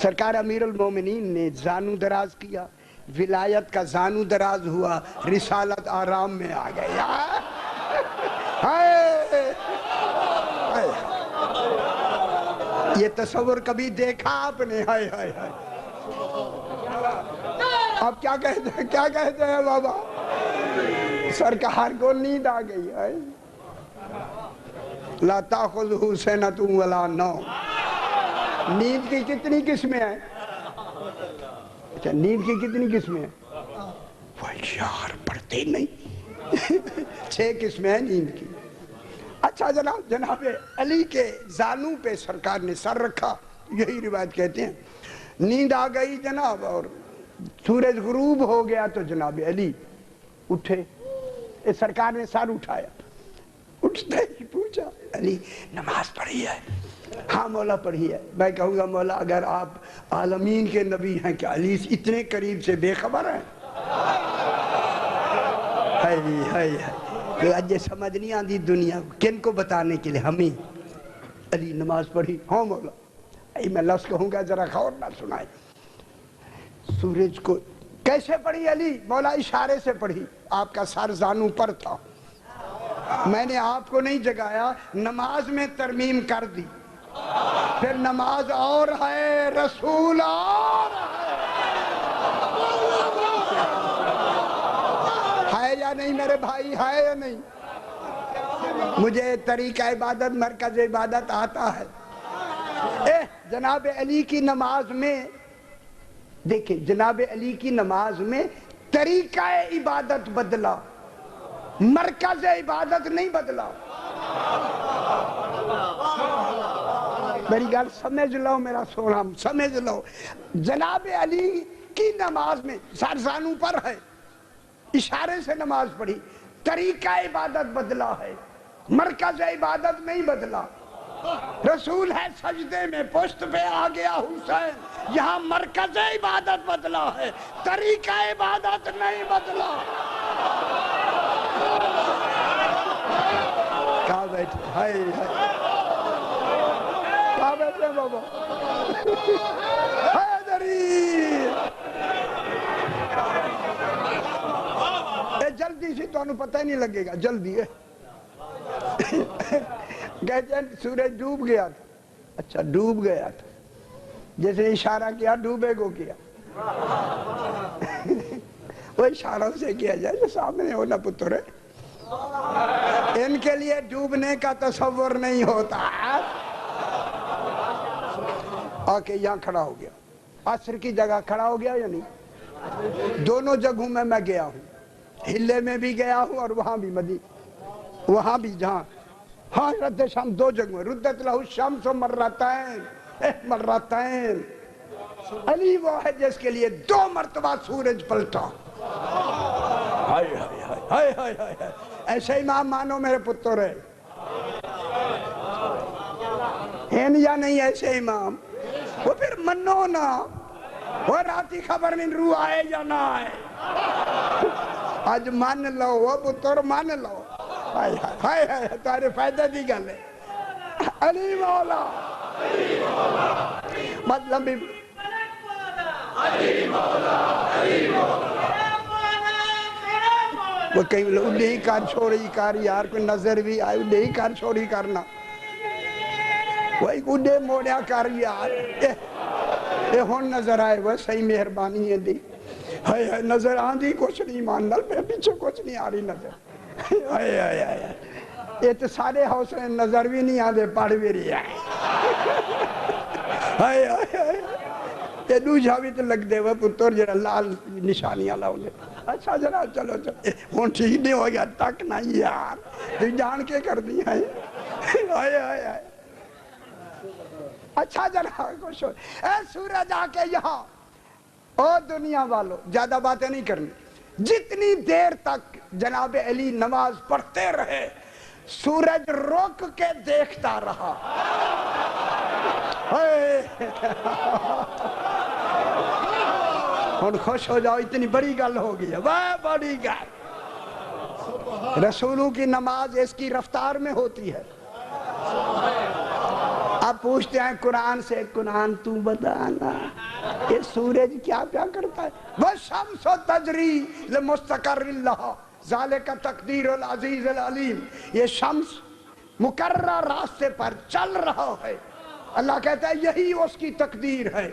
سرکار امیر المومنین نے زانو دراز کیا ولایت کا زانو دراز ہوا رسالت آرام میں آ گئی یہ تصور کبھی دیکھا آپ نے ہائے ہائے ہائے آپ کیا کہتے ہیں بابا سرکار کو نیند آ گئی ہے لا تاخذہ سنۃ ولا نوم نیند کی کتنی قسمیں ہیں اچھا نیند کی کتنی قسمیں ہیں وہ یار پڑھتے نہیں 6 قسمیں ہیں نیند کی اچھا جناب علی کے زانو پہ سرکار نے سر رکھا یہی روایت کہتے ہیں نیند آ گئی جناب اور سورج غروب ہو گیا تو جناب علی اٹھے سرکار نے سر اٹھایا اٹھتے ہی پوچھا علی نماز پڑھی ہے ہاں مولا پڑھی ہے میں کہوں گا مولا اگر آپ عالمین کے نبی ہیں کیا علی اتنے قریب سے بے خبر ہیں یہ سمجھ نہیں آتی دنیا کن کو بتانے کے لیے ہمیں علی نماز پڑھی ہاں مولا میں لفظ کہوں گا ذرا غور نہ سنائے سورج کو کیسے پڑھی علی مولا اشارے سے پڑھی آپ کا سر زانو پر تھا میں نے آپ کو نہیں جگایا نماز میں ترمیم کر دی پھر نماز اور ہے رسول اور ہے یا نہیں میرے بھائی ہے یا نہیں مجھے طریقہ عبادت مرکز عبادت آتا ہے جناب علی کی نماز میں دیکھیں جناب علی کی نماز میں طریقہ عبادت بدلا مرکز عبادت نہیں بدلا میری گل سمجھ لو میرا سونا سمجھ لو جناب علی کی نماز میں سر زانو پر ہے اشارے سے نماز پڑھی طریقہ عبادت بدلا ہے مرکز عبادت نہیں بدلا رسول ہے سجدے میں پشت پہ آ گیا حسین یہاں مرکز عبادت بدلا ہے طریقہ عبادت نہیں بدلا کہاں بیٹھے ہائے ہائے کہاں بیٹھے بابا حیدری جلدی سے تو پتہ ہی نہیں لگے گا جلدی ہے کہتے ہیں سورج ڈوب گیا تھا. اچھا ڈوب گیا تھا, جیسے اشارہ کیا ڈوبے کو کیا وہ اشاروں سے کیا جائے جو سامنے ہونا پتر ہے, ان کے لیے ڈوبنے کا تصور نہیں ہوتا. آ کے یہاں کھڑا ہو گیا, عصر کی جگہ کھڑا ہو گیا یا نہیں؟ دونوں جگہوں میں گیا ہوں, ہلے میں بھی گیا ہوں اور وہاں بھی وہاں بھی جہاں ہاں رد شام دو جگہوں ردت لہو الشمس مرتين. علی وہ ہے جس کے لیے 2 مرتبہ سورج پلٹا. ہائے ہائے ہائے ہائے ہائے, ایسے امام مانو میرے پتر ہے یا نہیں ایسے امام؟ وہ پھر منو نا, وہ راتی خبر نہیں روح آئے یا نہ آئے, آج مان لو وہ پتر مان لو. ہائے ہائے ہائے تارے فائدہ دی گل ہے. علی مولا مطلب وہ کہیں اڈے ہی کار چھوڑی کار یار, کوئی نظر بھی آئے اڈے ہی کار چھوڑی کرنا, وہی اڈے موڑیا کر یار اے ہون نظر آئے وہ صحیح مہربانی ہے دی. ہائے ہائے نظر آن دی کچھ نہیں مان لال, میں پیچھے کچھ نہیں آ رہی نظر. ہائے ہائے ہائے یہ تو سارے حوصلے نظر بھی نہیں آدھے پڑھ بھی رہی ہے. ہائے ہائے ہائے یہ دوجہ بھی تو لگ دے وہ پتر جرا لال نشانیاں لاؤ لے. اچھا جرا چلو ہون ٹھیک نہیں ہو گیا تک نہیں یار, تو جان کے کر دی ہے. ہائے ہائے ہائے اچھا جرا خوش ہو. اے سورج آ کے یہاں, او دنیا والو زیادہ باتیں نہیں کرنی. جتنی دیر تک جناب علی نماز پڑھتے رہے سورج روک کے دیکھتا رہا. ہن خوش ہو جاؤ, اتنی بڑی گل ہو گئی ہے, وہ بڑی گل. رسولوں کی نماز اس کی رفتار میں ہوتی ہے. اب پوچھتے ہیں قرآن سے, قرآن تو بتانا یہ سورج کیا کرتا ہے؟ وَالشَّمْسُ تَجْرِي لِمُسْتَقَرٍّ لَهَا ذَلِكَ تَقْدِيرُ الْعَزِيزِ الْعَلِيمِ. یہ شمس مقرر راستے پر چل رہا ہے, اللہ کہتا ہے یہی اس کی تقدیر ہے.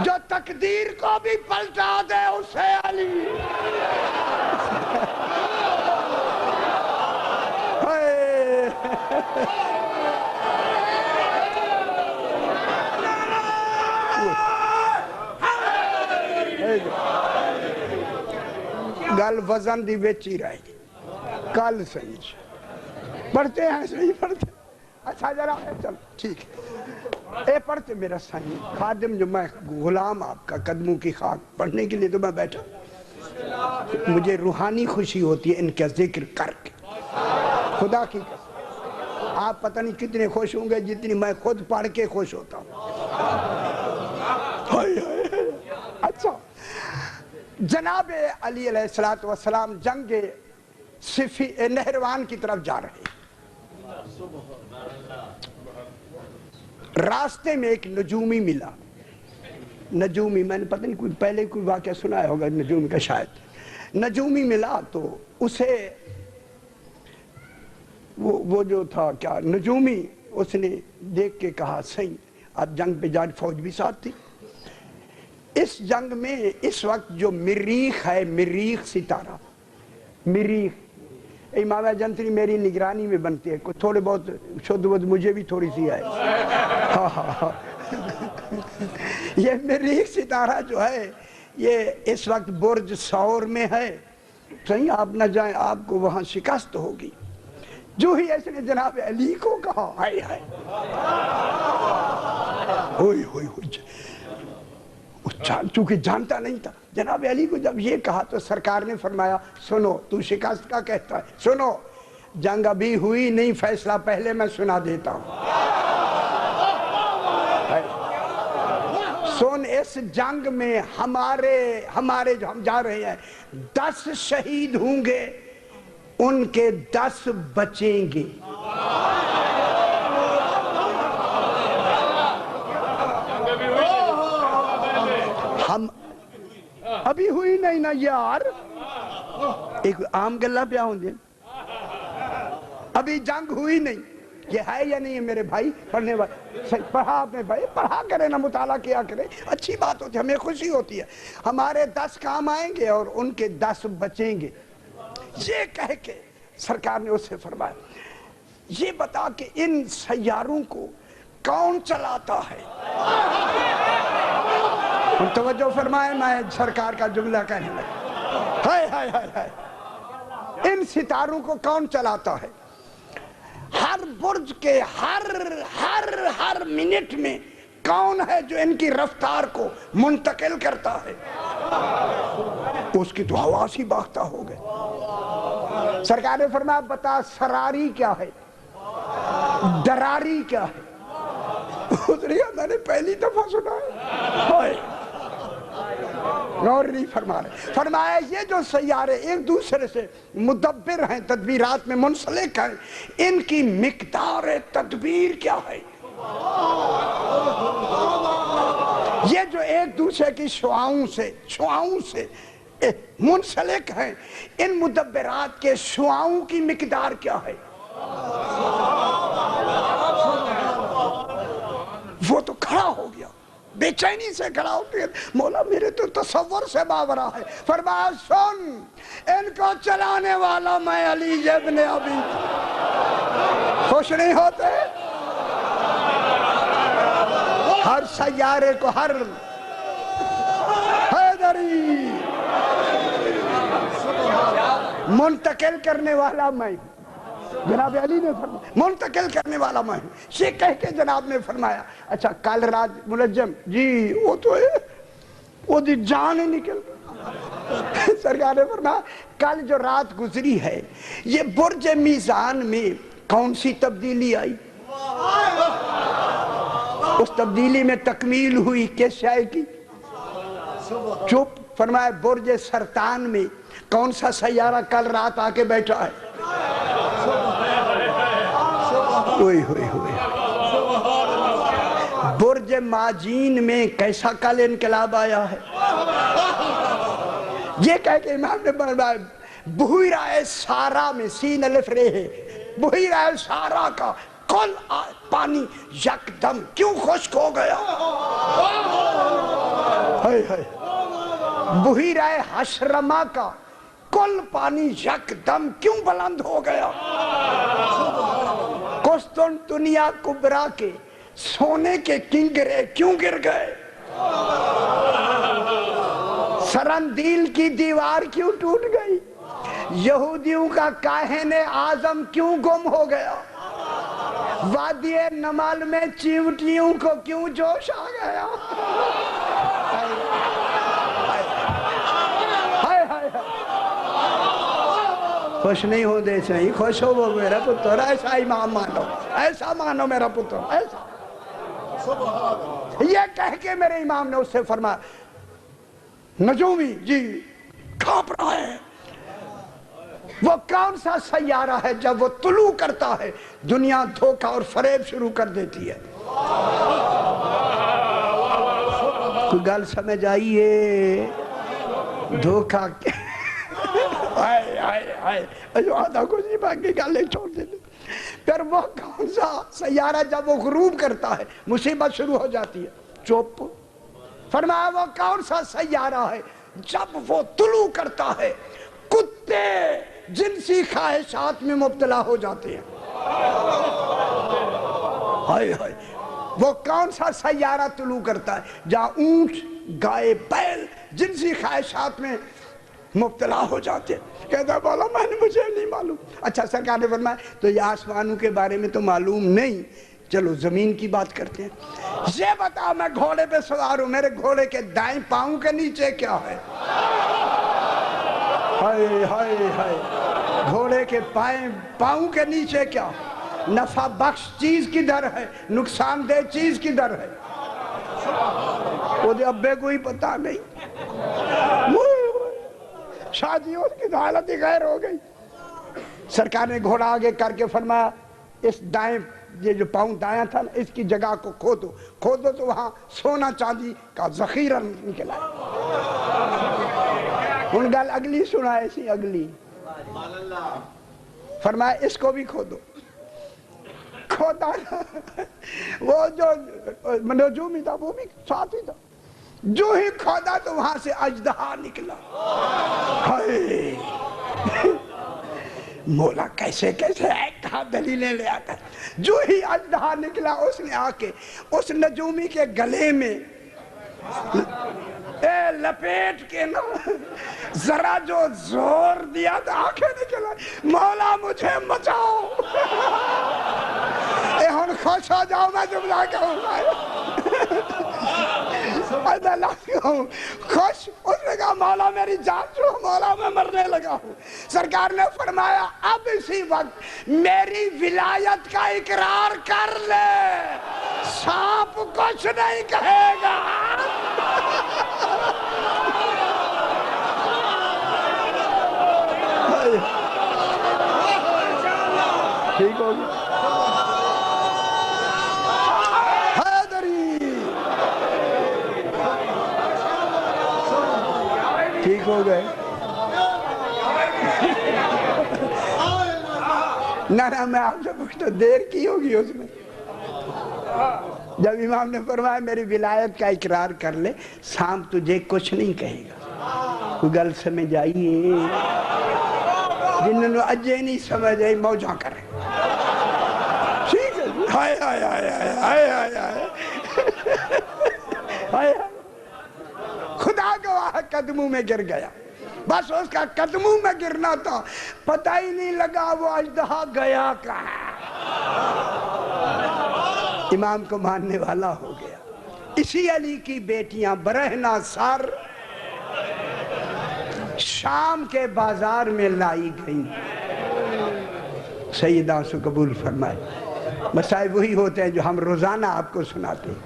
جو تقدیر کو بھی پلٹا دے اسے علی. گل وزن دی بیچی رہے گی کل صحیح پڑھتے ہیں, صحیح پڑھتے. اچھا ذرا چل ٹھیک ہے اے پڑھتے میرا صحیح خادم جو میں غلام آپ کا قدموں کی خاک پڑھنے کے لیے تو میں بیٹھا, مجھے روحانی خوشی ہوتی ہے ان کا ذکر کر کے. خدا کی قسم آپ پتہ نہیں کتنے خوش ہوں گے جتنی میں خود پڑھ کے خوش ہوتا ہوں. اچھا جناب علی علیہ السلام جنگ نہروان کی طرف جا رہے, راستے میں ایک نجومی ملا. نجومی میں نے پتہ نہیں کوئی پہلے کوئی واقعہ سنایا ہوگا نجومی کا, شاید نجومی ملا تو اسے وہ جو تھا کیا نجومی, اس نے دیکھ کے کہا صحیح اب جنگ پہ جان فوج بھی ساتھ تھی. اس جنگ میں اس وقت جو مریخ ہے, مریخ ستارہ, مریخ امام جنتری میری نگرانی میں بنتی ہے, کوئی تھوڑے بہت شد ود مجھے بھی تھوڑی سی ہے. یہ مریخ ستارہ جو ہے یہ اس وقت برج ثور میں ہے, صحیح آپ نہ جائیں آپ کو وہاں شکست ہوگی. جو ہی اس نے جناب علی کو کہا ہائے ہائے ہوئی ہوئی ہوئی, چونکہ جانتا نہیں تھا جناب علی کو جب یہ کہا تو سرکار نے فرمایا سنو تو شکست کا کہتا ہے, سنو جنگ ابھی ہوئی نہیں, فیصلہ پہلے میں سنا دیتا ہوں. سن اس جنگ میں ہمارے جو ہم جا رہے ہیں 10 شہید ہوں گے, ان کے 10 بچیں گے. ہم ابھی ہوئی نہیں نا یار, ایک عام گلہ پہ ہوں دے ابھی جنگ ہوئی نہیں یہ ہے یا نہیں ہے میرے بھائی پڑھنے والے پڑھا آپ نے بھائی پڑھا کرے نا مطالعہ کیا کرے اچھی بات ہوتی ہے ہمیں خوشی ہوتی ہے ہمارے 10 کام آئیں گے اور ان کے 10 بچیں گے یہ کہہ کے سرکار نے اس سے فرمایا یہ بتا کہ ان سیاروں کو کون چلاتا ہے توجہ فرمائے میں سرکار کا جملہ کہنے لگا ہائے ہائے ہائے ہائے ان ستاروں کو کون چلاتا ہے ہر برج کے ہر منٹ میں کون ہے جو ان کی رفتار کو منتقل کرتا ہے اس کی تو حواس ہی باختہ ہو گئے سرکار نے فرمایا بتا سراری کیا ہے دراری کیا ہے میں نے پہلی دفعہ سنا ہے غور نہیں فرما رہے فرمایا یہ جو سیارے ایک دوسرے سے مدبر ہیں تدبیرات میں منسلک ہیں ان کی مقدار تدبیر کیا ہے یہ جو ایک دوسرے کی شعاؤں سے منسلک ہیں ان مدبرات کے شعاؤں کی مقدار کیا ہے وہ تو کھڑا ہو گیا بے چینی سے کھڑا ہو گیا مولا میرے تو تصور سے باورا ہے فرمایا سن ان کو چلانے والا میں علی ابن ابی خوش نہیں ہوتے ہر سیارے کو ہر حیدری منتقل کرنے والا میں جناب علی نے فرمایا منتقل کرنے والا میں ہوں یہ کہہ کے جناب نے فرمایا اچھا کل رات ملجم جی وہ تو ہے وہ دی جان ہی نکل سرکار نے فرمایا کل جو رات گزری ہے یہ برج میزان میں کون سی تبدیلی آئی اس تبدیلی میں تکمیل ہوئی کس شے کی چپ فرمایا برج سرطان میں کون سا سیارہ کل رات آ کے بیٹھا ہے ہوئی برج ماجین میں کیسا کل انقلاب آیا ہے یہ کہہ کہ امام نے فرمایا بحیرہ سارا میں سین الف رے ہے بحیرہ سارا کا کل پانی یکدم کیوں خشک ہو گیا بحیرہ حشرما کا کل پانی یکدم کیوں بلند ہو گیا قسطنطنیہ کبریٰ کے سونے کے کنگرے کیوں گر گئے سرندیل کی دیوار کیوں ٹوٹ گئی یہودیوں کا کاہن اعظم کیوں گم ہو گیا وادی نمال میں چیونٹیوں کو کیوں جوش آ گیا خوش نہیں ہو دے صحیح خوش ہو وہ میرا پتر ایسا امام مانو ایسا مانو میرا پتر ایسا یہ کہہ کے میرے امام نے اس سے فرمایا نجومی جی کھاپ رہا ہے وہ کون سا سیارہ ہے جب وہ طلوع کرتا ہے دنیا دھوکہ اور فریب شروع کر دیتی ہے کوئی گل سمجھ آئیے دھوکہ جو آدھا کچھ نہیں باقی گالے چھوڑ دیتے پھر وہ کون سا سیارہ جب وہ غروب کرتا ہے مصیبت شروع ہو جاتی ہے چپ فرمایا وہ کون سا سیارہ ہے جب وہ طلوع کرتا ہے کتے جنسی خواہشات میں مبتلا ہو جاتے ہیں وہ کون سا سیارہ طلوع کرتا ہے جہاں اونٹ گائے بیل جنسی خواہشات میں مبتلا ہو جاتے ہیں کہتا ہے بولا میں نے مجھے نہیں معلوم اچھا سرکار نے فرمایا تو یہ آسمانوں کے بارے میں تو معلوم نہیں چلو زمین کی بات کرتے ہیں یہ بتا میں گھوڑے پہ سوار ہوں میرے گھوڑے کے دائیں پاؤں کے نیچے کیا ہے گھوڑے کے پاؤں کے نیچے کیا نفع بخش چیز کدھر ہے نقصان دہ چیز کدھر ہے وہ دے ابے کو ہی پتا نہیں شادی اس کی حالت ہی غیر ہو گئی سرکار نے گھوڑا آگے کر کے فرمایا اس دائیں یہ جو پاؤں دایاں تھا اس کی جگہ کو کھودو تو وہاں سونا چاندی کا ذخیرہ نکلا ان گل اگلی سنا ایسی اگلی فرمایا اس کو بھی کھودو. کھودا وہ جو نجومی تھا وہ بھی ساتھ ہی تھا. جو ہی کھودا تو وہاں سے اژدہا نکلا. ہائے مولا کیسے کیسے ہے کہاں دلیلیں لے آتا ہے. جو ہی اژدہا نکلا اس نے آ کے اس نجومی کے گلے میں لپیٹ کے نا ذرا جو زور دیا تو آنکھیں نکل آئی. مولا مجھے بچاؤ. اے ہن خوش ہو جاؤ میں جملہ کہوں خوش. اس نے کہا مولا میری جان چھوڑ. مولا میں مرنے لگا ہوں. سرکار نے فرمایا اب اسی وقت میری ولایت کا اقرار کر لے, سانپ کچھ نہیں کہے گا. ٹھیک ہو گیا حیدری, ٹھیک ہو گئے. نہ میں آپ سے پوچھتا دیر کی ہوگی اس نے. جب امام نے فرمایا میری ولایت کا اقرار کر لے, سانپ تجھے کچھ نہیں کہے گا. کوئی گل سمجھ آئیے؟ جنہوں نے اجے نہیں سمجھ آئی موجاں کریں. ٹھیک ہے. ہائے ہائے ہائے ہائے ہائے ہائے. خدا گواہ قدموں میں گر گیا. بس اس کا قدموں میں گرنا تھا, پتہ ہی نہیں لگا وہ اژدہا گیا کہاں. امام کو ماننے والا ہو گیا. اسی علی کی بیٹیاں برہنہ سر شام کے بازار میں لائی گئیں. سیدہ سے قبول فرمائے. مسائب وہی ہوتے ہیں جو ہم روزانہ آپ کو سناتے ہیں.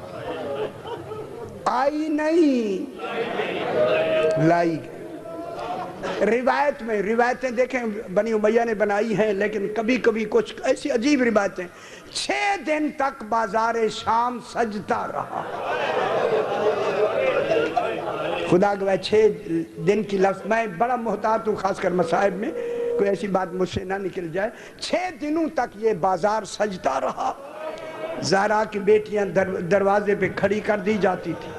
آئی نہیں, لائی گئی. روایت میں روایتیں دیکھیں بنی امیہ نے بنائی ہیں, لیکن کبھی کبھی کچھ ایسی عجیب روایتیں. 6 دن تک بازار شام سجتا رہا. خدا گواہ 6 دن کی لفظ, میں بڑا محتاط ہوں خاص کر مصائب میں, کوئی ایسی بات مجھ سے نہ نکل جائے. 6 دنوں تک یہ بازار سجتا رہا. زہرا کی بیٹیاں دروازے پہ کھڑی کر دی جاتی تھی.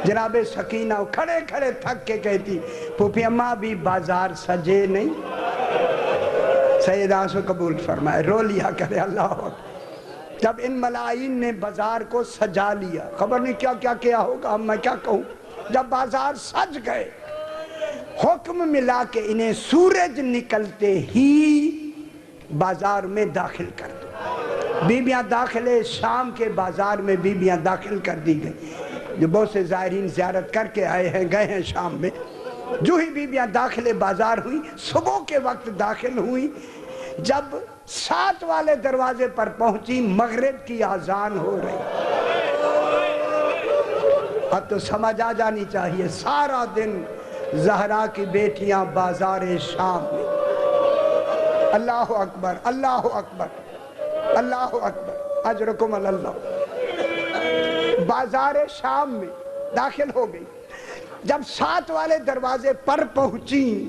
جناب سکینہ کھڑے کھڑے تھک کے کہتی پھوپھی اماں بھی بازار سجے نہیں. سیدہ سے قبول فرمائے. رو لیا کرے اللہ اکبر. جب ان ملائین نے بازار کو سجا لیا, خبر نہیں کیا کیا کیا ہوگا, میں کیا کہوں. جب بازار سج گئے حکم ملا کہ انہیں سورج نکلتے ہی بازار میں داخل کر دو. بیبیاں داخلے شام کے بازار میں بیبیاں داخل کر دی گئی. جو بہت سے زائرین زیارت کر کے آئے ہیں گئے ہیں شام میں. جو ہی بیبیاں داخلے بازار ہوئی, صبح کے وقت داخل ہوئی. جب 7 والے دروازے پر پہنچی مغرب کی اذان ہو رہی. اب تو سمجھ آ جانی چاہیے. سارا دن زہرا کی بیٹیاں بازار شام میں. اللہ اکبر اللہ اکبر اللہ اکبر اجرکم اللہ. بازار شام میں داخل ہو گئی. جب 7 والے دروازے پر پہنچی,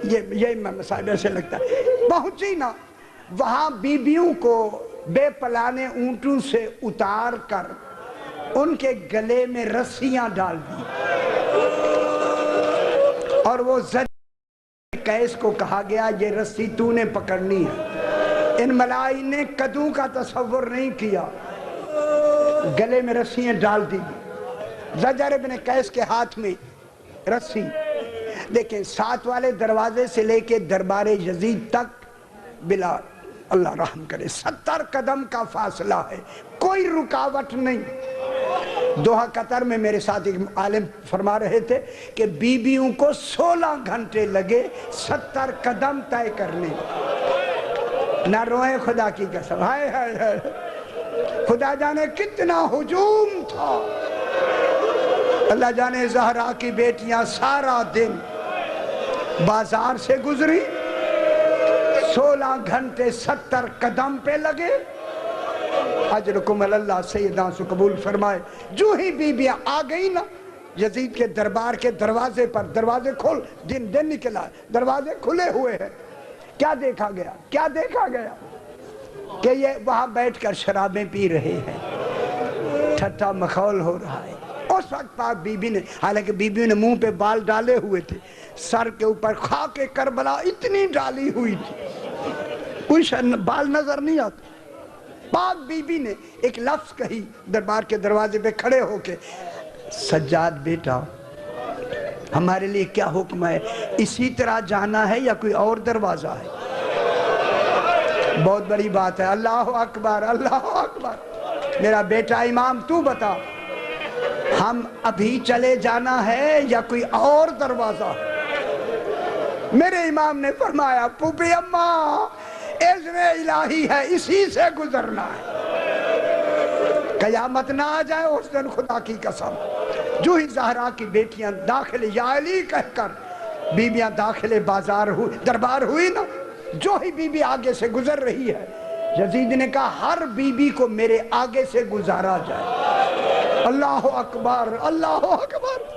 یہ مسائل ایسے لگتا ہے, پہنچی نا, وہاں بیبیوں کو بے پلانے اونٹوں سے اتار کر ان کے گلے میں رسیاں ڈال دی. اور وہ قیس کو کہا گیا یہ رسی تو نے پکڑنی ہے. ان ملائین نے قدوں کا تصور نہیں کیا, گلے میں رسیاں ڈال دی. زجر ابن قیس کے ہاتھ میں رسی. دیکھیں 7 والے دروازے سے لے کے دربار یزید تک بلا اللہ رحم کرے 70 قدم کا فاصلہ ہے, کوئی رکاوٹ نہیں. دوحہ قطر میں میرے ساتھ ایک عالم فرما رہے تھے کہ بیویوں کو 16 گھنٹے لگے 70 قدم طے کرنے. نہ روئیں خدا کی قسم. ہائے ہائے ہائے, خدا جانے کتنا ہجوم تھا. اللہ جانے زہرا کی بیٹیاں سارا دن بازار سے گزری, 16 گھنٹے 70 قدم پہ لگے. اجرکم اللہ. سیدہ سے قبول فرمائے. جو ہی بیبیاں آ گئی نا, یزید کے دربار کے دروازے پر، دروازے کھول، دن نکلا، دروازے کھلے ہوئے ہیں. کیا دیکھا گیا؟ کیا دیکھا گیا؟ کہ یہ وہاں بیٹھ کر شرابیں پی رہے ہیں، ٹھٹا مخول ہو رہا ہے. اس وقت پاک بی بی نے، حالانکہ بی بی نے منہ پہ بال ڈالے ہوئے تھے، سر کے اوپر خاک کربلا اتنی ڈالی ہوئی تھی، کوئی بال نظر نہیں آتے. پاک بی بی نے ایک لفظ کہی دربار کے دروازے پہ کھڑے ہو کے، سجاد بیٹا ہمارے لیے کیا حکم ہے؟ اسی طرح جانا ہے یا کوئی اور دروازہ ہے؟ بہت بڑی بات ہے. اللہ اکبر، اللہ اکبر. میرا بیٹا امام تو بتا، ہم ابھی چلے جانا ہے یا کوئی اور دروازہ ہے؟ میرے امام نے فرمایا پھوپھی اماں اذن الہی ہے، اسی سے گزرنا ہے. قیامت نہ آ جائے اس دن خدا کی قسم. جو ہی زہرا کی بیٹیاں داخل یا علی کہہ کر بیبیاں داخل بازار ہوئی، دربار ہوئی نا، جو ہی بی بی آگے سے گزر رہی ہے، یزید نے کہا ہر بی بی کو میرے آگے سے گزارا جائے. اللہ اکبر، اللہ اکبر،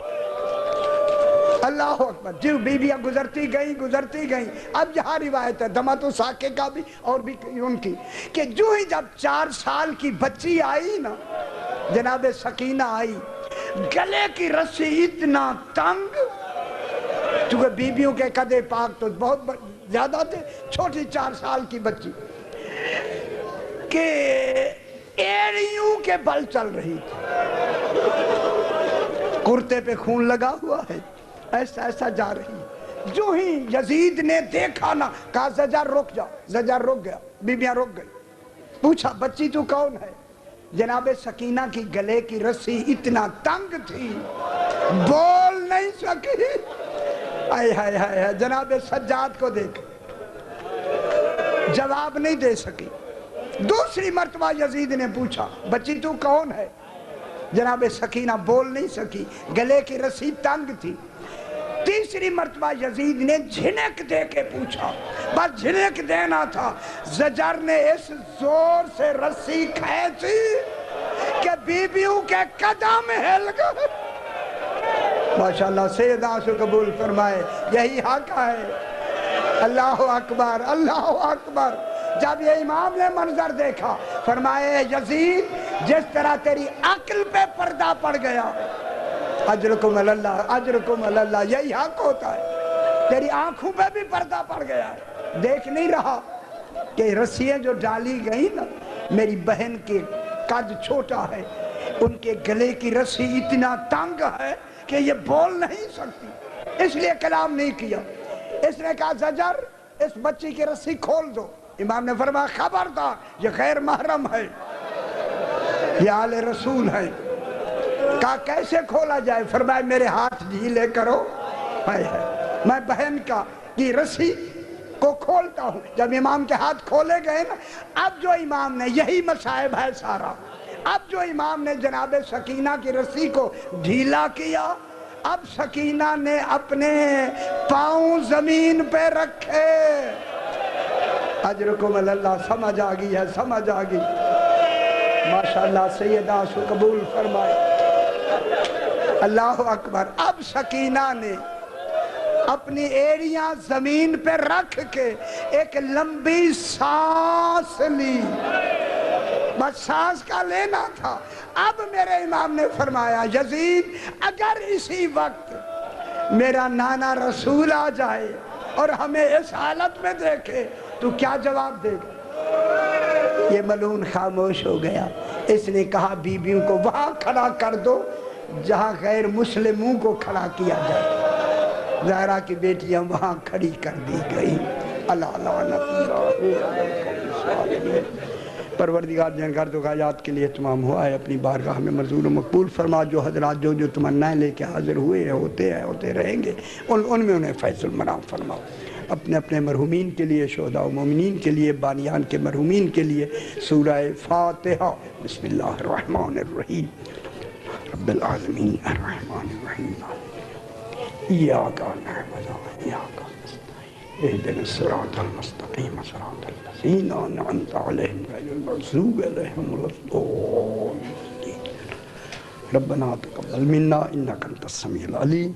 اللہ اکبر. جو بیبیاں گزرتی گئیں. اب یہاں روایت ہے دمت و ساکے کا بھی اور بھی ان کی، کہ جو ہی جب 4 سال کی بچی آئی نا، جناب سکینہ آئی، گلے کی رسی اتنا تنگ، چونکہ بیبیوں کے قد پاک تو بہت زیادہ تھے، چھوٹی 4 سال کی بچی کہ ایڑیوں کے بل چل رہی تھی، کرتے پہ خون لگا ہوا ہے، ایسا ایسا جا رہی. جو ہی یزید نے دیکھا نا، کہا زجر رک جا. زجر رک گیا، بیبیاں رک گئی. پوچھا بچی تو کون ہے؟ جناب سکینہ کی گلے کی رسی اتنا تنگ تھی، بول نہیں سکی. آئے ہائے ہائے. جناب سجاد کو دیکھ، جواب نہیں دے سکی. دوسری مرتبہ یزید نے پوچھا بچی تو کون ہے؟ جناب سکینہ بول نہیں سکی، گلے کی رسی تنگ تھی. تیسری مرتبہ یزید نے جھنک دے کے پوچھا، بس جھنک دینا تھا. زجر نے اس زور سے رسی کھینچی کہ بیبیوں کے قدم ہل گئے. ماشاءاللہ سیدہ سے قبول فرمائے، یہی حق ہے. اللہ اکبر، اللہ اکبر. جب یہ امام نے منظر دیکھا فرمائے یزید جس طرح تیری عقل پہ پردہ پڑ گیا، اجرکم اللہ، اجرکم اللہ، یہی حق ہوتا ہے. تیری آنکھوں پہ بھی پردہ پڑ گیا ہے، دیکھ نہیں رہا کہ رسیاں جو ڈالی گئی نا، میری بہن کے قد چھوٹا ہے، ان کے گلے کی رسی اتنا تنگ ہے کہ یہ بول نہیں سکتی، اس لیے کلام نہیں کیا. اس نے کہا زجر اس بچی کی رسی کھول دو. امام نے فرمایا خبردار، یہ غیر محرم ہے، یہ آل رسول ہے. کہا کیسے کھولا جائے؟ فرمایا میرے ہاتھ ڈھیلے کرو. میں بہن کی رسی کو کھولتا ہوں. جب امام کے ہاتھ کھولے گئے نا، اب جو امام نے، یہی مصائب ہے سارا، اب جو امام نے جناب سکینہ کی رسی کو ڈھیلا کیا، اب سکینہ نے اپنے پاؤں زمین پہ رکھے. اجرکم اللہ. سمجھ آ گئی ہے، سمجھ آ گئی. ماشاءاللہ سیدہ سے قبول فرمائے. اللہ اکبر. اب سکینہ نے اپنی ایڑیاں زمین پہ رکھ کے ایک لمبی سانس لی، بس سانس کا لینا تھا. اب میرے امام نے فرمایا یزید اگر اسی وقت میرا نانا رسول آ جائے اور ہمیں اس حالت میں دیکھے تو کیا جواب دے گا؟ یہ ملعون خاموش ہو گیا. اس نے کہا بیبیوں کو وہاں کھڑا کر دو جہاں غیر مسلموں کو کھڑا کیا جائے. زہرا کی بیٹیاں وہاں کھڑی کر دی گئی. اللہ لعنت اللہ. پروردگار جن گرد و غایات کے لیے تمام ہوا ہے، اپنی بارگاہ میں منظور و مقبول فرما. جو حضرات جو تمنائیں لے کے حاضر ہوئے ہیں ہوتے رہیں گے، ان میں انہیں فیض المرام فرماؤ. اپنے اپنے مرحومین کے لیے، شہداء و مومنین کے لیے، بانیان کے مرحومین کے لیے سورہ فاتحہ. بسم اللہ الرحمن الرحیم. رب العالمین الرحمن الرحیم. ایاک نعبد و ایاک نستعین. اهدنا الصراط المستقیم صراط الذین انعمت علیہم غیر المغضوب علیہم ولا الضالین. ربنا تقبل منا انك انت السميع العليم